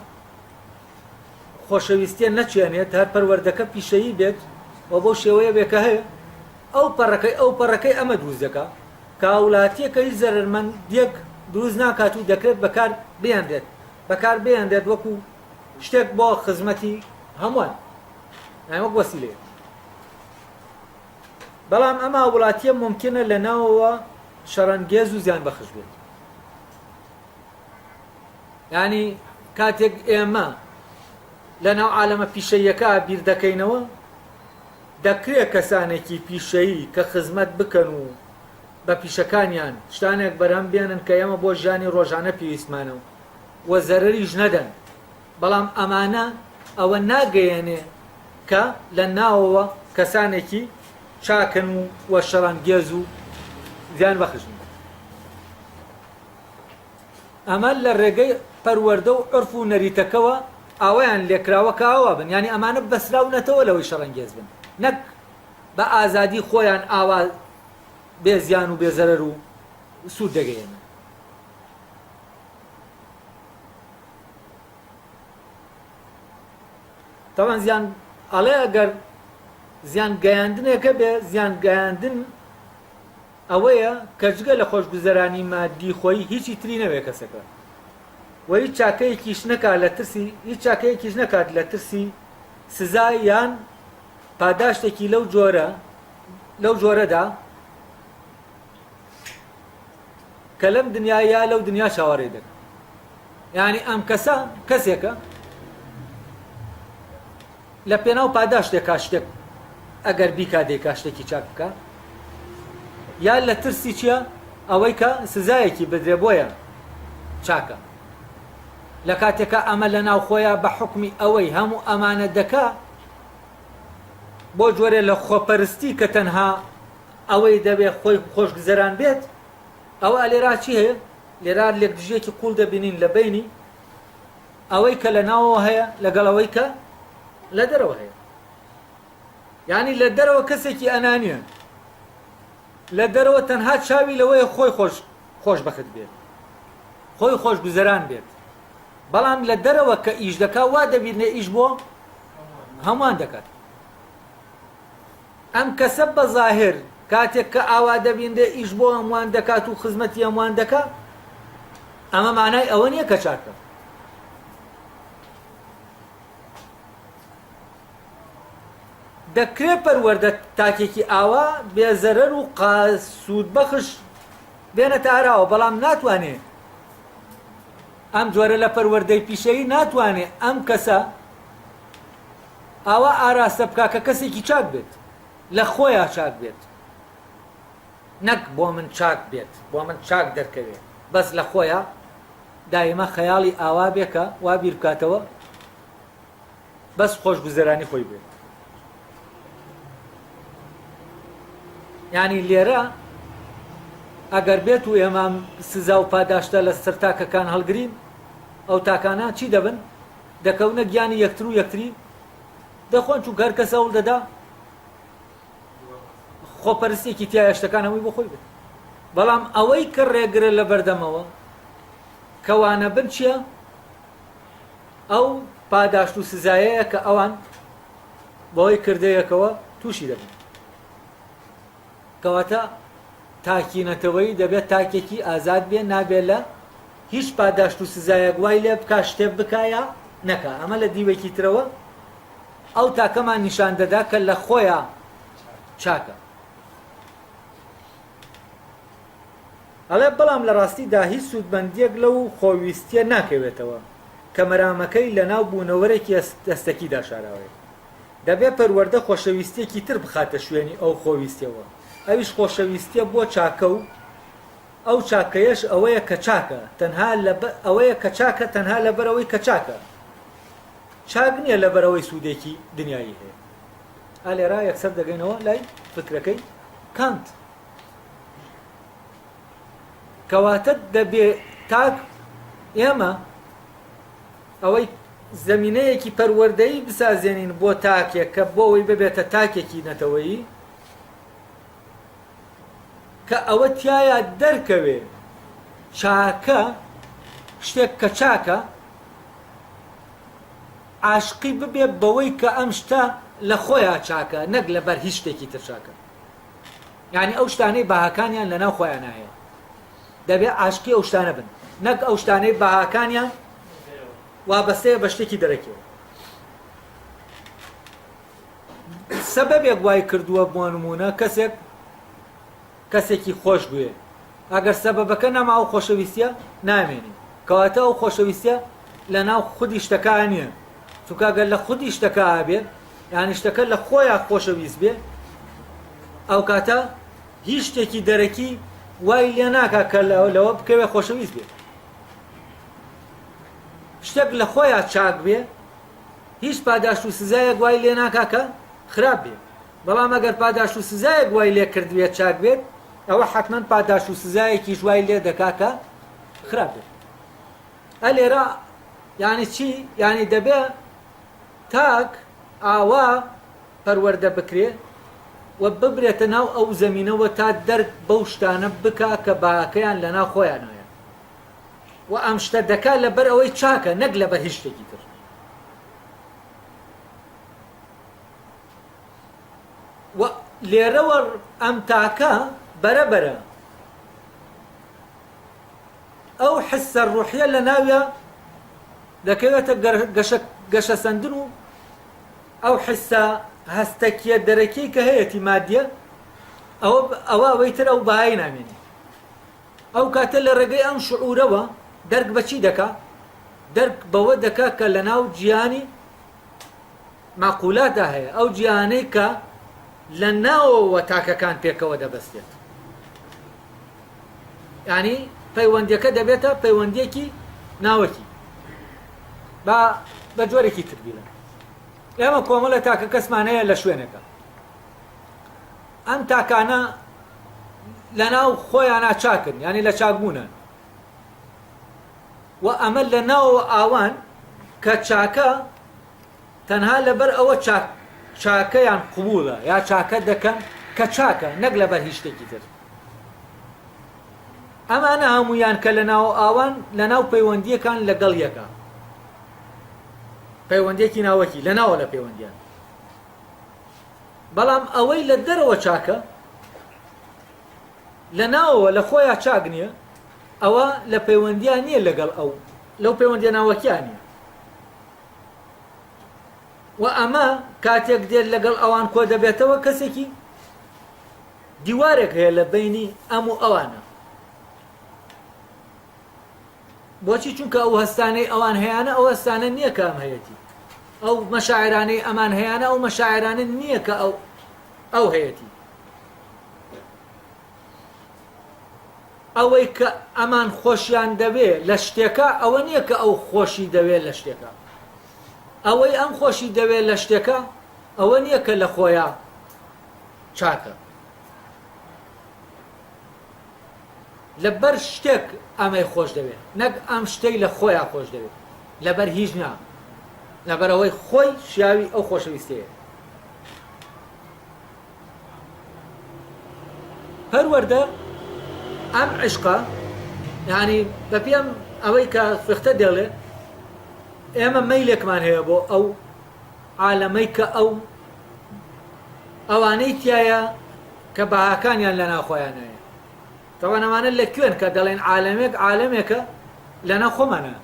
خۆشەویستیە نەچێنێت هەر پەروەردەکە پیشەیی بێت و بۆ شێوەیە بێکە هەیە ئەو پەڕەکەی ئەمە دروست دەکا کە هاوڵاتیەکە هیچ زەرمەندیەک دروست ناکات و دەکرێت بەکار بهێنرێت. بەکار بهێنرێت وەکو شتێک بۆ خزمەتی هەمووان وەک وەسیلەیە. بەڵام ئەمە وڵاتیە ممکنە لە ناوەوە شەڕەنگێز و زیان بەخش بێت. ینی کاتێک ئێمە لە ناو عالەمە پیشەیەکە بیر دەکەینەوە دەکرێت کەسانێکی پیشەیی کە خزمەت بکەن و بە پیشەکانیان شتانێک بەرهەم بێنن کە ئێمە بۆ ژیانی ڕۆژانە پێویستمانە و زەرەریش نەدەن. بەڵام ئەمانە ئەوە ناگەیەنێ کە لە ناوەوە کەسانێکی چاکن و وە شەڕەنگێز و زیان بەخشن. ئەمە لە ڕێگەی پەروەردە و عرف و نەریتەکەوە ئەوەیان لێکراوە کە ئاوا بن، ینی ئەمانە بەسراونەتەوە لەوەی شەڕەنگێز بن، نەک بە ئازادی خۆیان ئاوا بێ زیان و بێزەرەر و سوود دەگەیەنە. تاوان زیان ئەڵێ ئەگەر زیان گەیاندنێکە بێ زیان گەیاندن ئەوەیە کە جگە لە خۆشگوزەرانی مادی خۆی هیچی تری نەوێ کەسەکە و هیچ چاکەیەکیش نەکات لە ترسی هیچ چاکەیەکیش نەکات لە ترسی سزای یان پاداشتێکی لەو جۆرەدا کە لەم دنیا لەو دنیا چاوەڕێ دەکات. یعنی ئەم کەسە کەسێکە لە پێناو پاداشتێکا شتێک ئەگەر بیکا دەیکا شتێکی چاک بکە یا لە ترسی چییە ئەوەی کە سزایەکی بدرێ بۆیە چاکە. لە کاتێکە ئەمە لە ناو خۆیان بە حکمی ئەوەی هەموو ئەمانە دەکا بۆ جۆرێ لە خۆپەرستی کە تەنها ئەوەی دەبێت خۆی خۆشگوزەران بێت ئەوە لێرا چی هەیە؟ لێرا لێک دژێکی قوڵ دەبینین لە بینی ئەوەی کە لە ناوەوە هەیە لەگەڵ ئەوەی کە لە دەرەوە هەیە. یعنی لە دەرەوە کەسێکی ئەنانیە، لە دەرەوە تەنها چاوی لەوەیە خۆی خۆشبەخت بێت، خۆی خۆشگوزەران بێت. بەڵام لە دەرەوە کە ئیش دەکا وا دەبینێ ئیش بۆ هەمووان دەکات. ئەم کەسە بە زاهر کاتێک کە ئاوا دەبیندێ ئیش بۆ هەمووان دەکات و خزمەتی هەمووان دەکات ئەمە مانای ئەوە نییە کە چاکە. دەکرێت پەروەردە تاکێکی ئاوا بێزەرەر و سوود بەخش بێنەتە ئاراوە، بەڵام ناتوانێت ئەم جۆرە لە پەروەردەی پیشەیی ناتوانێت ئەم کەسە ئاوا ئاراستە بکا کە کەسێکی چاک بێت، لە خۆیان چاک بێت، نەک بۆ من چاک بێت، بۆ من چاک دەرکەوێت، بەس لە خۆیان دایمە خەیاڵی ئاوا بێکە وا بیر بکاتەوە بەس خۆشگوزەرانی خۆی بێت. یعنی لێرە ئەگەر بێت و ئێمە سزا و پاداشتە لە سەر تاکەکان هەڵگرین ئەو تاکانە چی دەبن؟ دەکەونە گیانی یەکتر و یەکتری دەخۆن، چونکە هەر کەس هەوڵ دەدا خۆپەرستێکی تایە شتەکان هەمووی بۆ خۆی بێت. بەڵام ئەوەی کە ڕێگرە لە بەردەمەوە کەوانە بن چییە؟ ئەو پاداشت و سزایەیە کە ئەوان بەوەی کردەیەکەوە تووشی دەبن. کەواتە تاکینەتەوەی دەبێت تاکێکی ئازاد بێ، نابێت لە هیچ پاداشت و سزایەک وای لێ بکا شتێک بکایە نەکە. ئەمە لە دیوێکی ترەوە ئەو تاکەمان نیشان دەدا کە لە خۆیان چاکە. ئەڵێ بەڵام لە ڕاستیدا هیچ سوودمەندیەک لەو خۆویستیە ناکەوێتەوە کە مەرامەکەی لە ناو بوونەوەرێکی دەستەکیدا شاراوەیە. دەبێت پەروەردە خۆشەویستێکی تر بخاتە شوێنی ئەو خۆویستیەوە. ئەویش خۆشەویستیە بۆ چاکە و ئەو چاکەیەش ئەوەیە کە چاکە ئەوەیە کە چاکە تەنها لەبەرەوەی کە چاکە، چاک نییە لەبەرەوەی سوودێکی دنیایی هەیە. ئالێرا یەکسەر دەگەینەوە لای فکرەکەی کانت. کەواتە دەبێ تاک ئێمە ئەوەی زەمینەیەکی پەروەردەیی بسازێنین بۆ تاکێک کە بۆەوەی ببێتە تاکێکی نەتەوەیی کە ئەوە تایە دەرکەوێ چاکە شتێک کە چاکە عاشقی ببێ بەوەی کە ئەم شتە لە خۆیان چاکە، نەک لەبەر هیچ شتێکی تر چاکە. یعنی ئەو شتانەی باهاکانیان لەناو خۆیان نایە، دەبێت عاشقی ئەو شتانە بن، نەک ئەو شتانەی باهاکانیان وابەستەیە بە شتێکی دەرەکەوە. سەبەبێک وای کردووە بۆ نمونە کەسێکی خۆش بوێ، ئەگەر سەبەبەکە نەما ئەو خۆشەویستیە نامێنی، کەواتە ئەو خۆشەویستیە لە ناو خودی شتەکە نییە. چونکە ئەگەر لە خودی شتەکە بێت، یعنی شتەکە لە خۆیان خۆشەویست بێ، ئەو کاتە هیچ شتێکی دەرەکی وای لێ ناکا کە لەوە بکەوێ خۆشەویست بێت. شتێک لە خۆیان چاک بێ، هیچ پاداشت و سزایەک وای لێ ناکا کە خراپ بێت. بەڵام ئەگەر پاداشت و سزایەک وای لێ کردوێت چاک بێت، ئەوە حتمەن پاداشت و سزایەکیش وای لێ دەکا کە خراپ بێت. ئەلێرە یعنی چی؟ یعنی دەبێ تاک ئاوا پەروەردە بکرێ و ببرێتە ناو ئەو زەمینەوە تا دەرک بەو شتانە بکا کە باکەیان لە ناو خۆیانەیە و ئەم شتە دەکا لەبەر ئەوەی چاکە، نەک لەبەر هیچ شتێکی تر. و لێرەوە ئەم تاکە بەرەبەرە ئەو حسە ڕوحیە لە ناویە دەکەوێتە گەشەسەندن و ئەو حسە هەستەکیە دەرەکەی کە هەیەی مادیە ئەوەی تر ئەو بەهای نامێنی. ئەو کاتە لە ڕێگەی ئەم شعورەوە دەرک بەچی دەکا؟ دەرک بەوە دەکا کە لە ناو جیهانی ماقولاتە هەیە، ئەو جیهانەی کە لە ناوەوە تاکەکان پێکەوە دەبەستێت. یعنی پەیوەندیەکە دەبێتە پەیوەندیەکی ناوەکی بە جۆرێکی تربیلە. ئێمە کۆمەڵە تاکە کەسمانەیە لە شوێنەکە، ئەم تاکانە لە ناو خۆیانە چاکن، یعنی لە چاکبوونن، و ئەمە لە ناوەوە ئاوان کە چاکە تەنها لەبەر ئەوە چاکەیان قبوڵە یا چاکە دەکەن کە چاکە، نەک لەبەر هیچ شتێکی تر. ئەمانە هەمویان کە لە ناو ئاوان لە ناو پەیوەندیەکان لەگەڵ یەکە، پەیوەندیەکی ناوەکی لە ناوە لە پەیوەندیان. بەڵام ئەوەی لە دەرەوە چاکە لە ناوەوە لە خۆیان چاک نییە، ئەوە لە پەیوەندیان نییە لەگەڵ ئەو لەو پەیوەندیە ناوەکیان نییە. و ئەمە کاتێک دێت لەگەڵ ئەوان کۆ دەبێتەوە کەسێکی دیوارێک هەیە لە بینی ئەم و ئەوانە. بۆچی؟ چونکە ئەو هەستانەی ئەوان هەیەە ئەو هەستانە نییە کە ئەم هەیەی، ئەو مەشاعرانەی ئەمان هەیەە ئەو مەشاعرانە نییە کە ئەو هەیەی. ئەوەی کە ئەمان خۆشیان دەوێ لە شتێکە ئەوە نییە کە ئەو خۆشی دەوێت لە شتێکە، ئەوەی ئەم خۆشی دەوێت لە شتێکە ئەوە نییە کە لە خۆیان چاکە. لەبەر شتێک ئەمەی خۆش دەوێت، نەک ئەم شتەی لە خۆیان خۆش دەوێت، لەبەر هیچ نا، لەبەر ئەوەی خۆی شیاوی ئەو خۆشەویستەیە. پەروەردە ئەم عشقە یعنی بە پێم ئەوەی کە فختە دێڵێ ئێمە مەیلێکمان هەیە بۆ ئەو عالەمەی کە ئەوانەی تایە کە بەهاکانیان لە ناوخۆیانەیە تەوان ئەمانە لەکوێن کە دەڵێن عالەمێکە لە ناو خۆمانە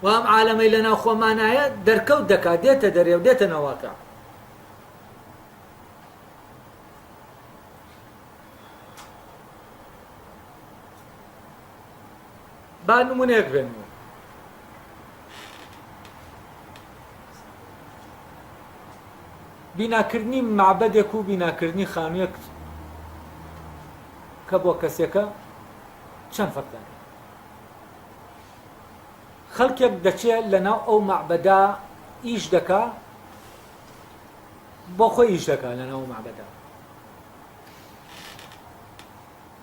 و ئەم عالەمەی لە ناو خۆمانایە دەرکەوت دەکات دێتە دەرێ و دێتە نەواکە با نمونەیەک بێنمەوە بیناکردنی معبەدێک و بیناکردنی خانوویەک کە بۆ کەسێکە چەند فەرقان خەڵکێک دەچێت لەناو ئەو معبەدا ئیش دەکا بۆ خۆی ئیش دەکا لەناو معبەدا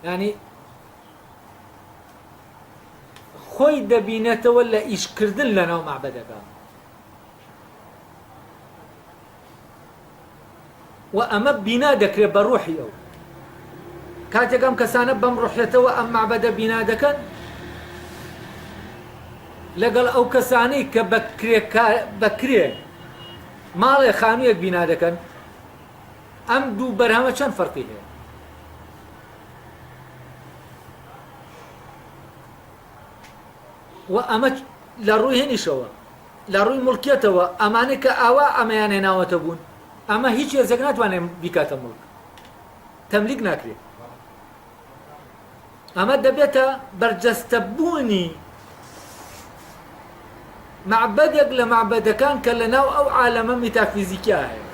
یعنی خۆی دەبینێتەوە لە ئیشکردن لەناو معبەدەکە و ئەمە بینا دەکرێت بە ڕوحی ئەو کاتێک ئەم کەسانە بەم ڕوحێتەوە ئەم معبەدە بینا دەکەن لەگەڵ ئەو کەسانەی کە بەکرێ ماڵێ خانوویەک بینا دەکەن ئەم دوو بەرهەمە چەند فەرقی هەیە و ئەمە لە ڕووی هێنیشەوە لە ڕووی مڵکێتەوە ئەمانەی کە ئاوا ئەمەیان هێناوەتە بوون ئەمە هیچ هێزێک ناتوانێت بیکاتە مڵک تەملیک ناکرێت ئەمە دەبێتە بەرجەستەبوونی معبەدێک لە معبەدەکان کە لەناو ئەو عالەمە میتافیزیکیا هەیە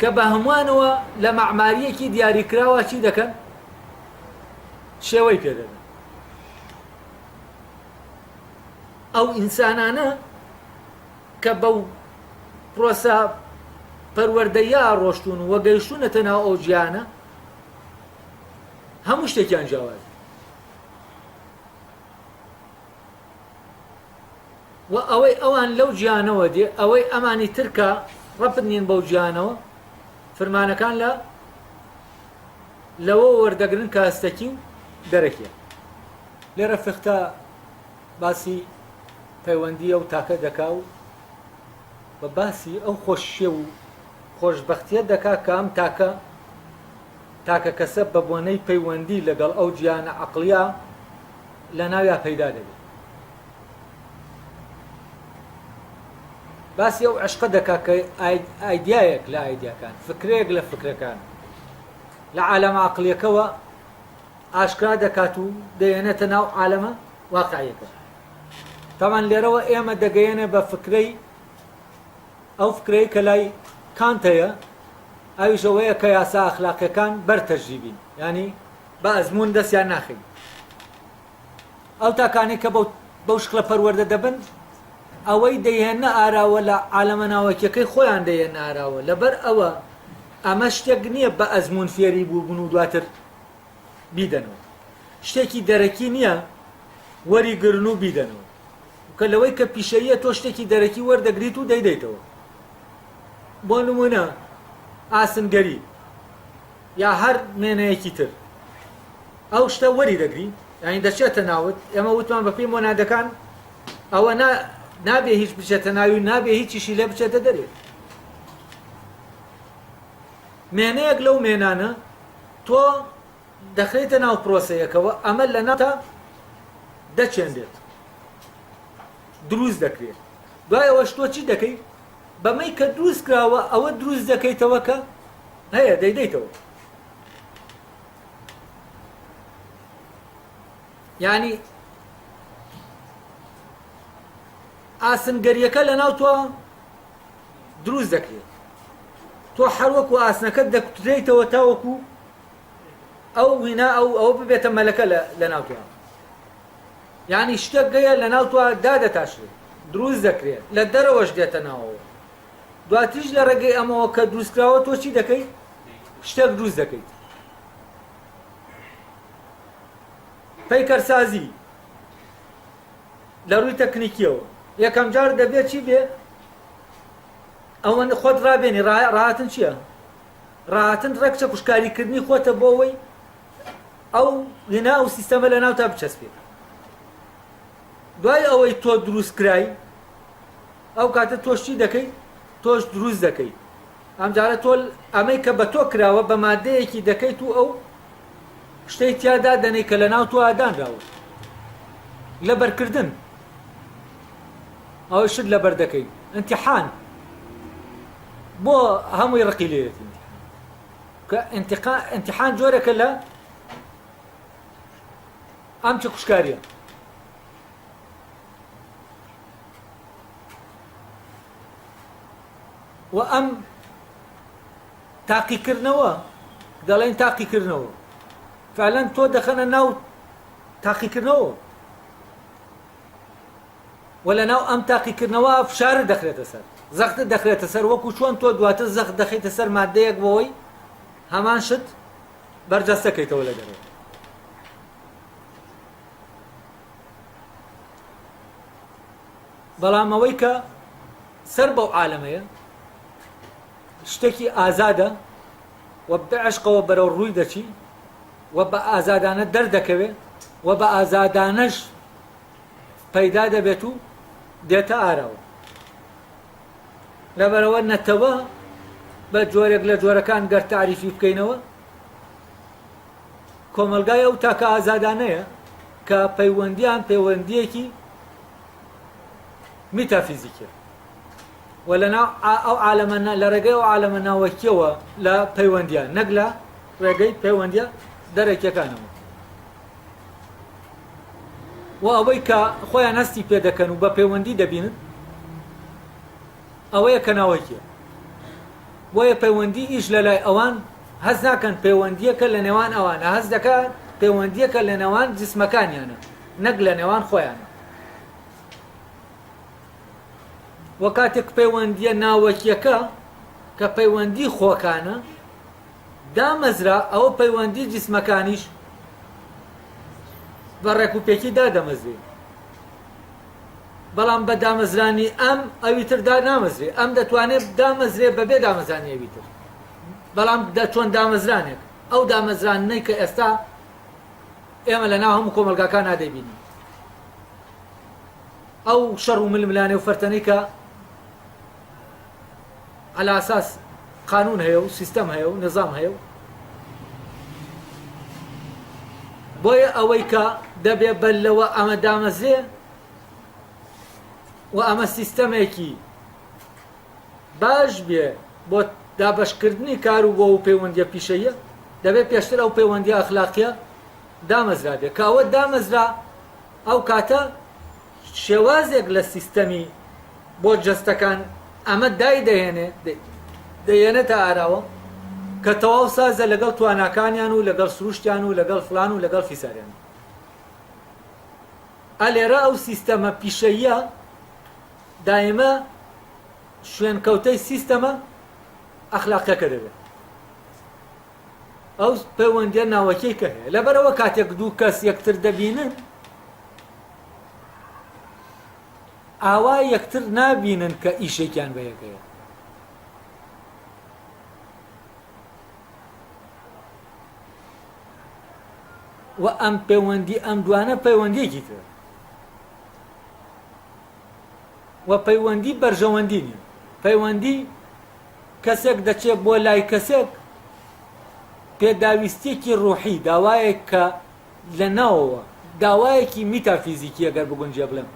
کە بە هەمووانەوە لە مەعماریەکی دیاریکراوە چی دەکەن شێوەی پێدەدەن ئەو ئینسانانە کە بەو پرۆسە پەروەردەیە ڕۆشتون و گەیشتونەتە ناو ئەو گیانە هەموو شتێکیان جیاواز و ئەوەی ئەوان لەو گیانەوە دێ ئەوەی ئەمانی ترکە ڕەپنین بەو گیانەوە فرمانەکان لەوە وەردەگرن کە هەستەکی و دەرەکیە لێرە فختە باسی پەیوەندیە و تاکە دەکا و بە باسی ئەو خۆشیە و خۆشبەختیە دەکا کە ئەم تاکە کەسە بە بۆنەی پەیوەندی لەگەڵ ئەو گیانە عەقڵیە لە ناویا پەیدا دەبێت باسی ئەو عشقە دەکا کە ئایدیایەک لە ئایدیاکان فکرەیەک لە فکرەکان لە عالەمە عەقڵیەکەوە ئاشکرا دەکات و دەیەنێتە ناو عالەمە واقعیەکە تاوان لێرەوە ئێمە دەگەیەنێ بە فکرەی ئەو فکرەی کە لای کانتەیە ئەویشەوەیە کە یاسا ئەخلاقیەکان بەرتەرژیبین ینی بە ئەزمون دەستیان ناخین ئەو تاکانی کە بەو شکلە پەروەردە دەبن ئەوەی دەیهێنە ئاراوە لە عالەمە ناوەکیەکەی خۆیان دەیهێنە ئاراوە لەبەر ئەوە ئەمە شتێک نییە بە ئەزمون فێری بوون و دواتر بیدەنەوە شتێکی دەرەکی نییە وەریگرن و بیدەنەوە کە لەوەی کە پیشەیە تۆ شتێکی دەرەکی وەردەگریت و دەیدەیتەوە بۆ نمونە ئاسنگەری یا هەر مێنەیەکی تر ئەو شتە وەری دەگری یعنی دەچێتە ناوت ئێمە وتمان بە پێی مۆنادەکان ئەوە نابێ هیچ بچێتە ناوی و نابێ هیچیشی لێ بچێتە دەرێت مێنەیەک لەو مێنانە تۆ دەخرێتە ناو پرۆسەیەکەوە ئەمە لە ناتا دەچێندێت دروست دەکرێت دوایەوە تۆ چی دەکەی بەمەی کە دروست کراوە ئەوە دروست دەکەیتەوە کە هەیە دەیدەیتەوە یعنی ئاسنگەریەکە لە ناو تۆ دروست دەکرێت تۆ هەروەکو ئاسنەکەت دەکوترێتەوە تاوەکو ئەو وینا ئەو ببێتە مەلەکە لە ناو تۆ یعنی شتێک گەیە لە ناو تۆ دادەتاشرێت دروست دەکرێت لە دەرەوەش دێتە ناوەوە دواتیش لە ڕێگەی ئەمەوە کە دروستکراوە تۆ چی دەکەی شتێک دروست دەکەیت پەیکەرسازی لە ڕووی تەکنیکیەوە یەکەم جار دەبێت چی بێ ئەوە خۆت ڕابێنی ڕاهاتن چییە ڕاهاتن ڕێکچە کوشکاریکردنی خۆتە بۆ ئەوەی ئەو هێنا ئەو سیستەمە لە ناو تا بچەسپێت. دوای ئەوەی تۆ دروست کرای ئەو کاتە تۆشتی دەکەی تۆش دروست دەکەی. ئەمجارە تۆ ئەمەی کە بە تۆ کراوە بە مادەیەکی دەکەیت و ئەو شتەی تیادا دەنەی کە لە ناو تۆ ئادانراوە لە بەرکردن ئەوەی شت لە بەر دەکەی. ئیمتیحان بۆ هەمووی ڕقی لێت کە ئیمتیحان جۆرێکە لە ئەم چ کوشکاریە. و ئەم تاقیکردنەوە دەڵێن تاقیکردنەوە فعلەن تۆ دەخەنە ناو تاقیکردنەوە و لە ناو ئەم تاقیکردنەوە فشارە دەخرێتە سەر زەختە دەخرێتە سەر وەکو چۆن تۆ دواتر زەخت دەخیتە سەر مادەیەک بۆەوەی هەمان شت بەرجەستەکەیتەوە لە دەرەوە. بەڵام ئەوەی کە سەر بەو عالەمەیە شتێکی ئازادە و بەعشقەوە بەرەو ڕووی دەچی و بە ئازادانە دەردەکەوێ و بە ئازادانەش پەیدا دەبێت و دێتە ئاراوە. لەبەرەوە نەتەوە بە جۆرێک لە جۆرەکان گەر تعریفی بکەینەوە کۆمەلگای ئەو تاکە ئازادانەیە کە پەیوەندیان پەیوەندیەکی میتافیزیکە و لەناو ئەو عالەمە لە ڕێگەی ئەو عالەمە ناوەکیەوە لە پەیوەندیان نەک لە ڕێگەی پەیوەندیە دەرەکیەکانەوە. و ئەوەی کە خۆیان هەستی پێ دەکەن و بە پەیوەندی دەبینن ئەوەیە کە ناوەکیە. بۆیە پەیوەندی ئیش لە لای ئەوان هەز ناکەن پەیوەندیەکە لە نێوان ئەوانە هەز دەکەن پەیوەندیەکە لە نێوان جسمەکانیانە نەک لە نێوان خۆیانە. وە کاتێک پەیوەندیە ناوەکیەکە کە پەیوەندی خۆکانە دامەزرا ئەوە پەیوەندی جسمەکانیش بە ڕێکوپێکی دادەمەزرێ. بەڵام بە دامەزرانی ئەم ئەویتر دا نامەزرێ. ئەم دەتوانێت دامەزرێ بەبێ دامەزرانی ئەویتر. بەڵام چۆن دامەزرانێک ئەو دامەزرانەی کە ئێستا ئێمە لە ناو هەموو کۆمەلگاکان نادەبینین ئەو شەڕ و ململانێ و فەرتەنەی کە على ئاساس قانون هەیە و سیستەم هەیە و نظام هەیە و بۆیە ئەوەی کە دەبێ بەلەوە ئەمە دامەزرێ و ئەمە سیستەمێکی باش بێ بۆ دابەشکردنی کار و بۆ و پەیوەندیە پیشەیە دەبێت پێشتر ئەو پەیوەندیە ئەخلاقیە دامەزرا بێ کە ئەوە دامەزرا ئەو کاتە شێوازێک لە سیستەمی بۆ جەستەکان ئەمە دای دەهێنێتە ئاراوە کە تەواو سازە لەگەڵ تواناکانیان و لەگەڵ سروشتیان و لەگەڵ فلان و لەگەڵ فیساریان. ئەلێرە ئەو سیستەمە پیشەیە دائیمە شوێنکەوتەی سیستەمە ئەخلاقیەکە دەبێت. ئەو پەیوەندیە ناوەکەی کە هەیە لەبەرەوە کاتێک دوو کەس یەکتر دەبینن ئاوا یەکتر نابینن کە ئیشێکیان بە یەکەیە. و ئەم پەیوەندی ئەم دوانە پەیوەندیەکی تر و پەیوەندی بەرژەوەندی نیە. پەیوەندی کەسێک دەچێت بۆ لای کەسێک پێداویستێکی ڕوحی داوایەک کە لە ناوەوە داوایەکی میتافیزیکی ئەگەر بگونجێ بڵێم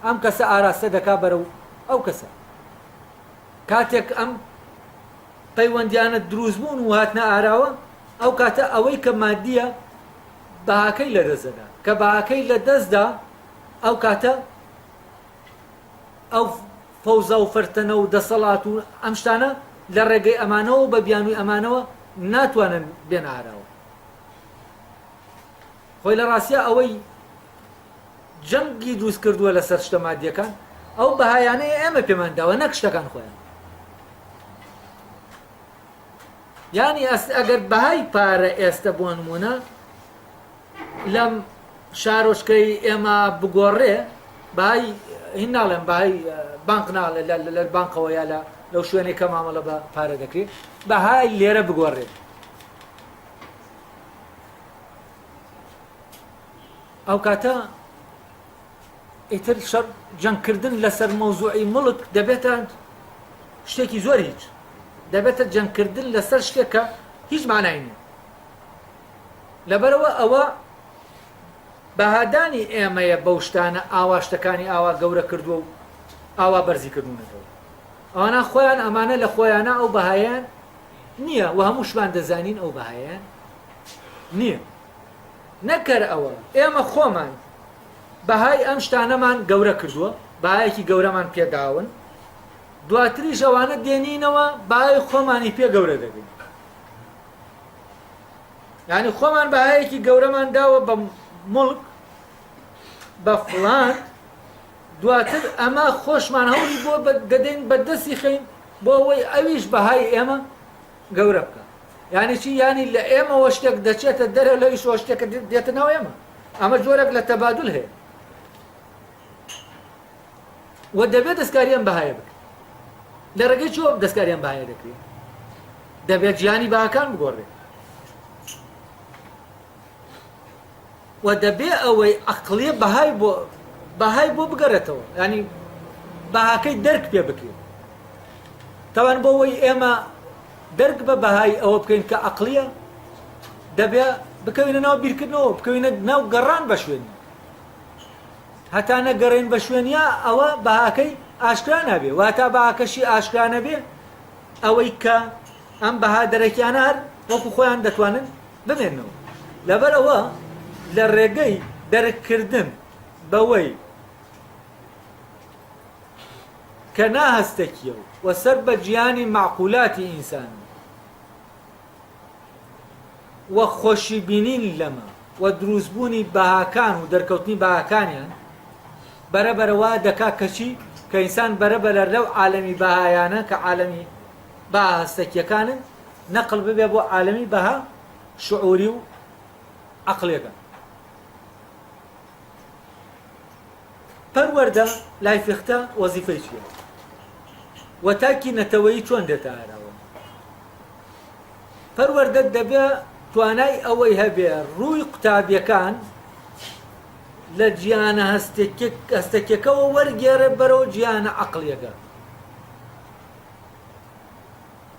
ئەم کەسە ئاراستە دەکا بەرەو ئەو کەسە. کاتێک ئەم پەیوەندیانە دروست بوون و هاتنە ئاراوە ئەو کاتە ئەوەی کە مادیە بەهاکەی لە دەستدا کە بەهاکەی لە دەستدا ئەو کاتە ئەو فەوزە و فەرتەنە و دەسەڵات و ئەم شتانە لە ڕێگەی ئەمانەوە بە بیانووی ئەمانەوە ناتوانن بێن ئاراوە. خۆی لە ڕاستیە ئەوەی جەنگی دروست کردووە لەسەر شتە مادیەکان ئەو بەهایانەیە ئێمە پێمانداوە نەک شتەکان خۆیان. یعنی ئەگەر بەهای پارە ئێستا بۆ نمونە لەم شارۆچکەی ئێمە بگۆڕێ بەهای هین ناڵێن بەهای بانک ناڵێ لە بانکەوە یا لەو شوێنێک کە مامەڵە بە پارە دەکرێت بەهای لێرە بگۆڕێت. ئەو کاتە ئیتر شەڕ جەنگکردن لەسەر مەوزوعی مڵک دەبێتە شتێکی زۆر هیچ، دەبێتە جەنگکردن لەسەر شتێکە هیچ مانای نییە. لەبەرەوە ئەوە بەهادانی ئێمەیە بەو شتانە ئاوا شتەکانی ئاوا گەورە کردووە و ئاوا بەرزی کردوونەتەوە. ئەوانە خۆیان ئەمانە لە خۆیانە ئەو بەهایان نییە و هەمووشمان دەزانین ئەو بەهایان نییە. نەکەر ئەوە ئێمە خۆمان بەهای ئەم شتانەمان گەورە کردووە، بەهایەکی گەورەمان پێداون، دواتریش ئەوانە دێنینەوە بەهای خۆمانی پێ گەورە دەبین. یعنی خۆمان بەهایەکی گەورەمان داوە بە مڵک بە فڵان، دواتر ئەمە خۆشمان هەوڵی بۆ دەدەین بەدەستی خەین بۆ ئەوەی ئەویش بەهای ئێمە گەورە بکە. یعنی چی؟ یعنی لە ئێمەوە شتێک دەچێتە دەرە لەویش شتێکە دێتە ناو ئێمە. ئەمە جۆرێک لە تەبادل هەیە و دەبێت دەستکاریان بەهایە بکە. لە ڕێگەی چۆ دەستکاریان بەهایە دەکرێت؟ دەبێت ژیانی بەهاکان بگۆڕێت و دەبێ ئەوەی عەقڵیە بەهای بۆ بگەڕێتەوە، ینی بەهاکەی دەرک پێ بکرێت. تاوان بۆ ئەوەی ئێمە دەرک بە بەهای ئەوە بکەین کە عەقڵیە، دەبێ بکەوینە ناو بیرکردنەوە، بکەوینە ناو گەڕان بە شوێنی. هەتا نەگەڕێن بە شوێنیا ئەوە بەهاکەی ئاشکرا نابێ، واتە بەهاکەشی ئاشکرا نەبێ ئەوەی کە ئەم بەها دەرەکیانە هەر وەکو خۆیان دەتوانن بمێنەوە. لەبەرەوە لە ڕێگەی دەرککردن بەوەی کە ناهەستێکیە و سەر بە گیانی معقولاتی ئینسان و خۆشی بینین لەمە و دروستبوونی بەهاکان و دەرکەوتنی بەهاکانیان بەرەبەرەوە دەکا کەچی کە ئینسان بەرەبەرە لەو عالەمی بەهایانە کە عالەمی بەها هەستێکیەکانن نەقل ببێ بۆ عالەمی بەها شعوری و عەقڵیەکە. پەروەردە لای فێختە وەزیفەی چییە؟ و تاکی نەتەوەیی چۆن دێتە ئاراوە؟ پەروەردە دەبێ توانای ئەوەی هەبێ ڕووی قوتابیەکان لە گیانە هەستێکەکەەوە وەرگێڕێ بەرەو گیانە عەقڵیەکە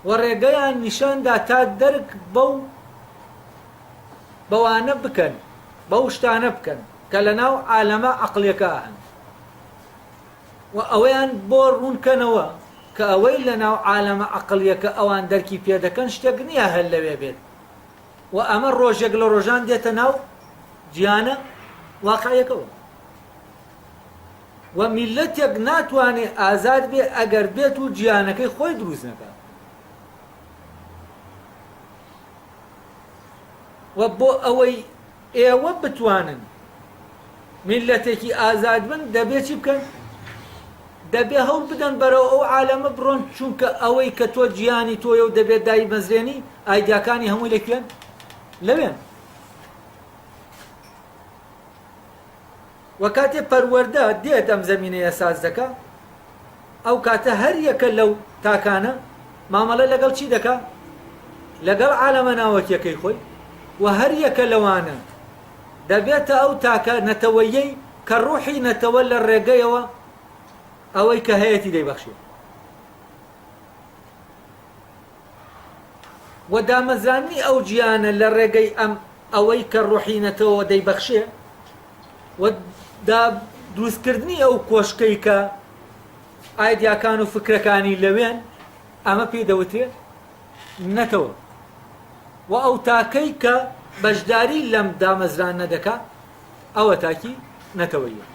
و ڕێگەیان نیشاندا تا دەرک بەوانە بکەن، بەو شتانە بکەن کە لە ناو عالەمە عەقڵیەکە هەن و ئەوەیان بۆ ڕوونکەنەوە کە ئەوەی لە ناو عالەمە عەقڵیەکە ئەوان دەرکی پێدەکەن شتێک نییە هەر لەوێ بێت و ئەمە ڕۆژێک لە ڕۆژان دێتە ناو گیانە واقعیەکەوە. و میلەتێک ناتوانێت ئازاد بێ ئەگەر بێت و گیانەکەی خۆی دروست نەکات. و بۆ ئەوەی ئێوە بتوانن میلەتێکی ئازاد بن دەبێت چی بکەن؟ دەبێ هەوڵ بدەن بەرەو ئەو عالەمە بڕۆن، چونکە ئەوەی کە تۆ گیانی تۆیە و دەبێت دای مەزرێنی ئایدیاکانی هەمووی لەکوێن؟ لەوێن. و کاتێ پەروەردە دێت ئەم زەمینەیە ساز دەکا، ئەو کاتە هەر یەکە لەو تاکانە مامەڵە لەگەڵ چی دەکا؟ لەگەڵ عالەمە ناوەکیەکەی خۆی و هەر یەکە لەوانە دەبێتە ئەو تاکە نەتەوەیەی کە ڕوحی نەتەوە لە ڕێگەیەوە ئەوەی کە هەیەی دەیبەخشێت و دامەزرانی ئەو گیانە لە ڕێگەی ئەوەی کە ڕوحی نەتەوە دەیبەخشێ و دروستکردنی ئەو کۆشکەی کە ئایدیاکان و فکرەکانی لەوێن ئەمە پێی دەوترێت نەتەوە و ئەو تاکەی کە بەشداری لەم دامەزران نەدەکات ئەوە تاکی نەتەوەیە.